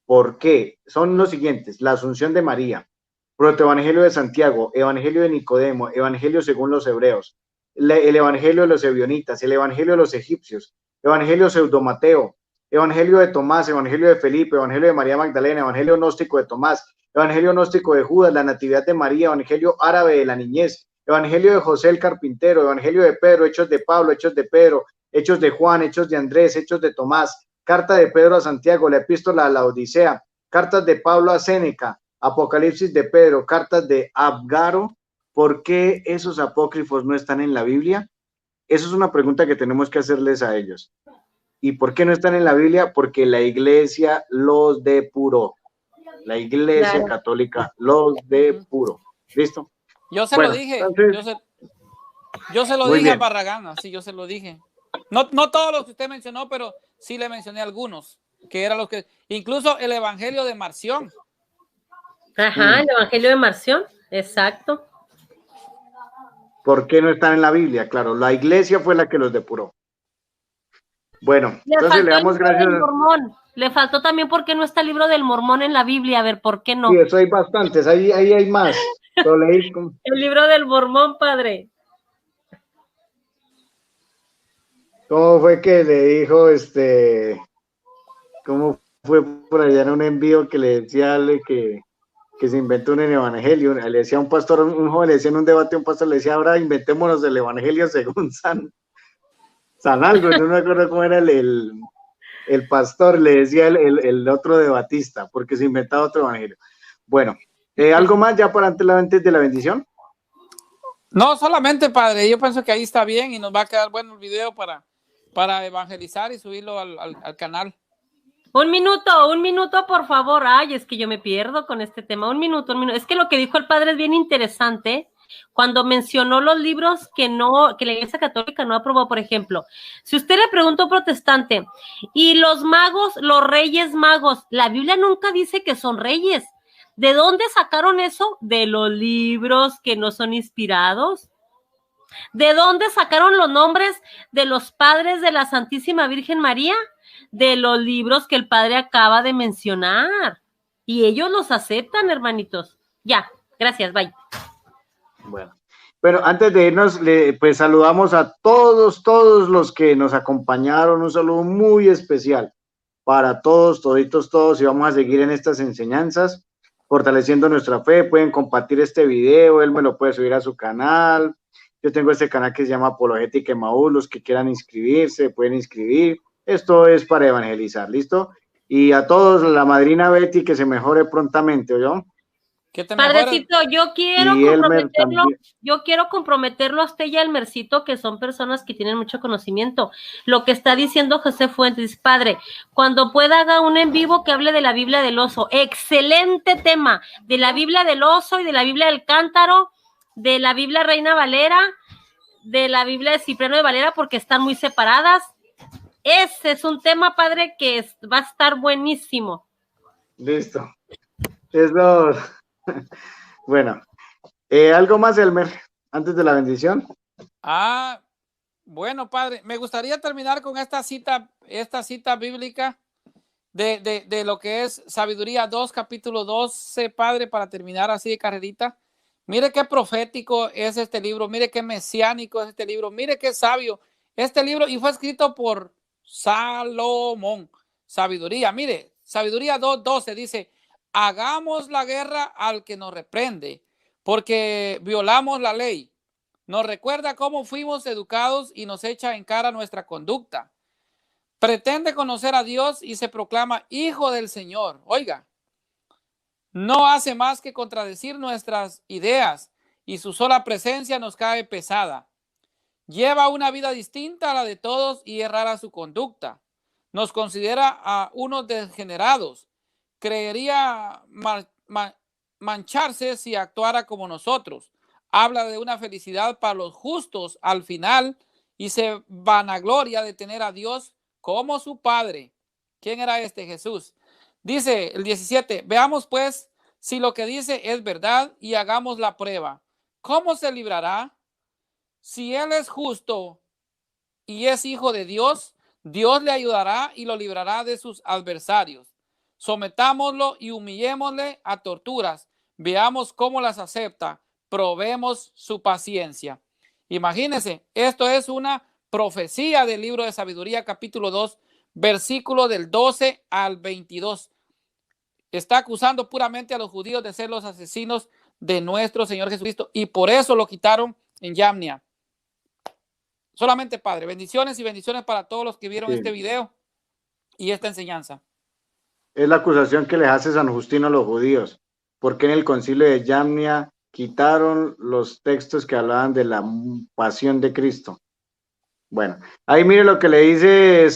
Speaker 1: ¿Por qué? Son los siguientes: la Asunción de María, Protoevangelio de Santiago, Evangelio de Nicodemo, Evangelio según los hebreos, el Evangelio de los ebionitas, el Evangelio de los egipcios, Evangelio pseudomateo, Evangelio de Tomás, Evangelio de Felipe, Evangelio de María Magdalena, Evangelio gnóstico de Tomás, Evangelio gnóstico de Judas, la Natividad de María, Evangelio árabe de la niñez, Evangelio de José el carpintero, Evangelio de Pedro, Hechos de Pablo, Hechos de Pedro, Hechos de Juan, Hechos de Andrés, Hechos de Tomás, Carta de Pedro a Santiago, la Epístola a la Odisea, Cartas de Pablo a Séneca, Apocalipsis de Pedro, Cartas de Abgaro. ¿Por qué esos apócrifos no están en la Biblia? Eso es una pregunta que tenemos que hacerles a ellos. ¿Y por qué no están en la Biblia? Porque la Iglesia los depuró. La Iglesia Católica los depuró. ¿Listo?
Speaker 4: Yo se lo dije. Entonces, yo se lo dije a Barragán, así yo se lo dije. No todos los que usted mencionó, pero sí le mencioné algunos, que eran los que, incluso el Evangelio de Marción.
Speaker 2: Ajá, el Evangelio de Marción, exacto.
Speaker 1: ¿Por qué no están en la Biblia? Claro, la Iglesia fue la que los depuró. Bueno, entonces le damos gracias.
Speaker 2: Le faltó también por qué no está el libro del Mormón en la Biblia, a ver, ¿por qué no?
Speaker 1: Sí, eso hay bastantes, ahí hay más.
Speaker 2: El libro del Mormón, padre.
Speaker 1: ¿Cómo fue que le dijo cómo fue por allá en un envío que le decía que se inventó un evangelio? Le decía a un pastor, un joven le decía en un debate, un pastor le decía, ahora inventémonos el evangelio según San algo, no me acuerdo cómo era el pastor, le decía el otro debatista, porque se inventaba otro evangelio. Bueno, ¿algo más ya para antes de la bendición?
Speaker 4: No, solamente, padre, yo pienso que ahí está bien y nos va a quedar bueno el video para evangelizar y subirlo al canal.
Speaker 2: Un minuto, por favor. Ay, es que yo me pierdo con este tema. Un minuto. Es que lo que dijo el padre es bien interesante. Cuando mencionó los libros que la Iglesia Católica no aprobó, por ejemplo, si usted le pregunta a un protestante, y los magos, los reyes magos, la Biblia nunca dice que son reyes. ¿De dónde sacaron eso? De los libros que no son inspirados. ¿De dónde sacaron los nombres de los padres de la Santísima Virgen María? De los libros que el padre acaba de mencionar. Y ellos los aceptan, hermanitos. Ya, gracias, bye.
Speaker 1: Bueno, antes de irnos, pues saludamos a todos los que nos acompañaron. Un saludo muy especial para todos, todos, y vamos a seguir en estas enseñanzas, fortaleciendo nuestra fe. Pueden compartir este video, él me lo puede subir a su canal. Yo tengo este canal que se llama Apologética Emaús. Los que quieran inscribirse, pueden inscribir. Esto es para evangelizar, ¿listo? Y a todos, la madrina Betty, que se mejore prontamente, ¿oyó?
Speaker 2: Padrecito, yo quiero comprometerlo a usted y a Elmercito, que son personas que tienen mucho conocimiento. Lo que está diciendo José Fuentes, padre, cuando pueda haga un en vivo que hable de la Biblia del oso. Excelente tema, de la Biblia del oso y de la Biblia del cántaro, de la Biblia Reina Valera, de la Biblia de Cipriano de Valera, porque están muy separadas. Ese es un tema, padre, que va a estar buenísimo.
Speaker 1: Listo. Eso. Bueno, ¿algo más, Elmer, antes de la bendición?
Speaker 4: Bueno, padre, me gustaría terminar con esta cita bíblica de lo que es Sabiduría 2, capítulo 12, padre, para terminar así de carrerita. Mire qué profético es este libro, mire qué mesiánico es este libro, mire qué sabio este libro, y fue escrito por Salomón. Sabiduría, mire, Sabiduría 2:12 dice: hagamos la guerra al que nos reprende, porque violamos la ley. Nos recuerda cómo fuimos educados y nos echa en cara nuestra conducta. Pretende conocer a Dios y se proclama hijo del Señor. Oiga, no hace más que contradecir nuestras ideas y su sola presencia nos cae pesada. Lleva una vida distinta a la de todos y es rara su conducta. Nos considera a unos degenerados. Creería mancharse si actuara como nosotros. Habla de una felicidad para los justos al final y se vanagloria de tener a Dios como su Padre. ¿Quién era este? Jesús. Dice el 17, veamos pues si lo que dice es verdad y hagamos la prueba. ¿Cómo se librará? Si él es justo y es hijo de Dios, Dios le ayudará y lo librará de sus adversarios. Sometámoslo y humillémosle a torturas. Veamos cómo las acepta. Probemos su paciencia. Imagínense, esto es una profecía del libro de Sabiduría, capítulo 2, versículo del 12 al 22. Está acusando puramente a los judíos de ser los asesinos de nuestro Señor Jesucristo, y por eso lo quitaron en Yamnia. Solamente, Padre, bendiciones y bendiciones para todos los que vieron este video y esta enseñanza.
Speaker 1: Es la acusación que les hace San Justino a los judíos, porque en el concilio de Yamnia quitaron los textos que hablaban de la pasión de Cristo. Bueno, ahí mire lo que le dice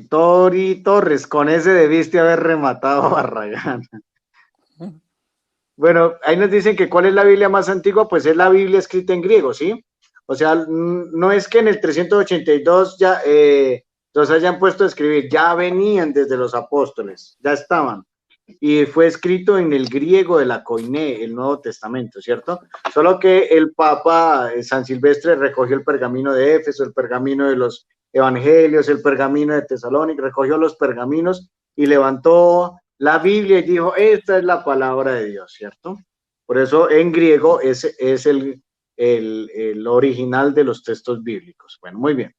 Speaker 1: Tori Torres, con ese debiste haber rematado a Barragán. Bueno, ahí nos dicen que cuál es la Biblia más antigua, pues es la Biblia escrita en griego, ¿sí? O sea, no es que en el 382 ya los hayan puesto a escribir, ya venían desde los apóstoles, ya estaban. Y fue escrito en el griego de la Koiné, el Nuevo Testamento, ¿cierto? Solo que el Papa San Silvestre recogió el pergamino de Éfeso, el pergamino de los Evangelios, el pergamino de Tesalónica, recogió los pergaminos y levantó la Biblia y dijo, esta es la palabra de Dios, ¿cierto? Por eso en griego es el original de los textos bíblicos. Bueno, muy bien.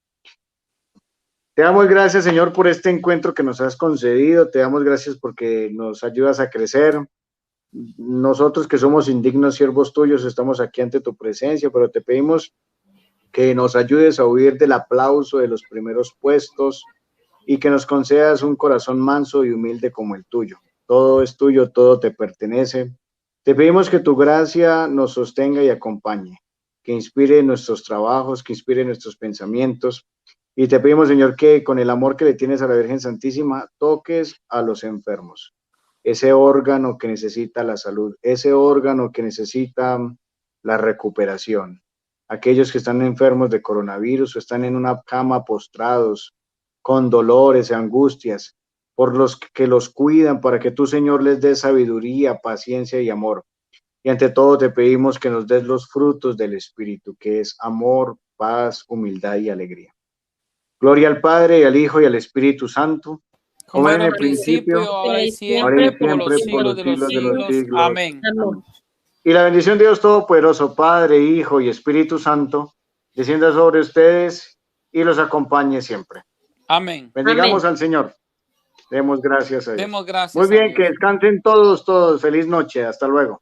Speaker 1: Te damos gracias, Señor, por este encuentro que nos has concedido. Te damos gracias porque nos ayudas a crecer. Nosotros que somos indignos siervos tuyos estamos aquí ante tu presencia, pero te pedimos que nos ayudes a huir del aplauso de los primeros puestos y que nos concedas un corazón manso y humilde como el tuyo. Todo es tuyo, todo te pertenece. Te pedimos que tu gracia nos sostenga y acompañe, que inspire nuestros trabajos, que inspire nuestros pensamientos. Y te pedimos, Señor, que con el amor que le tienes a la Virgen Santísima, toques a los enfermos, ese órgano que necesita la salud, ese órgano que necesita la recuperación. Aquellos que están enfermos de coronavirus o están en una cama postrados, con dolores y angustias, por los que los cuidan, para que tú, Señor, les des sabiduría, paciencia y amor. Y ante todo te pedimos que nos des los frutos del Espíritu, que es amor, paz, humildad y alegría. Gloria al Padre, y al Hijo, y al Espíritu Santo,
Speaker 4: como era en el principio, ahora y siempre, por los siglos de los siglos. Amén.
Speaker 2: Amén.
Speaker 1: Y la bendición de Dios Todopoderoso, Padre, Hijo y Espíritu Santo, descienda sobre ustedes y los acompañe siempre.
Speaker 4: Amén.
Speaker 1: Bendigamos
Speaker 2: Amén.
Speaker 1: al Señor. Demos gracias a Dios.
Speaker 4: Demos gracias.
Speaker 1: Muy bien,
Speaker 4: a
Speaker 1: que
Speaker 4: Dios.
Speaker 1: descansen todos. Feliz noche. Hasta luego.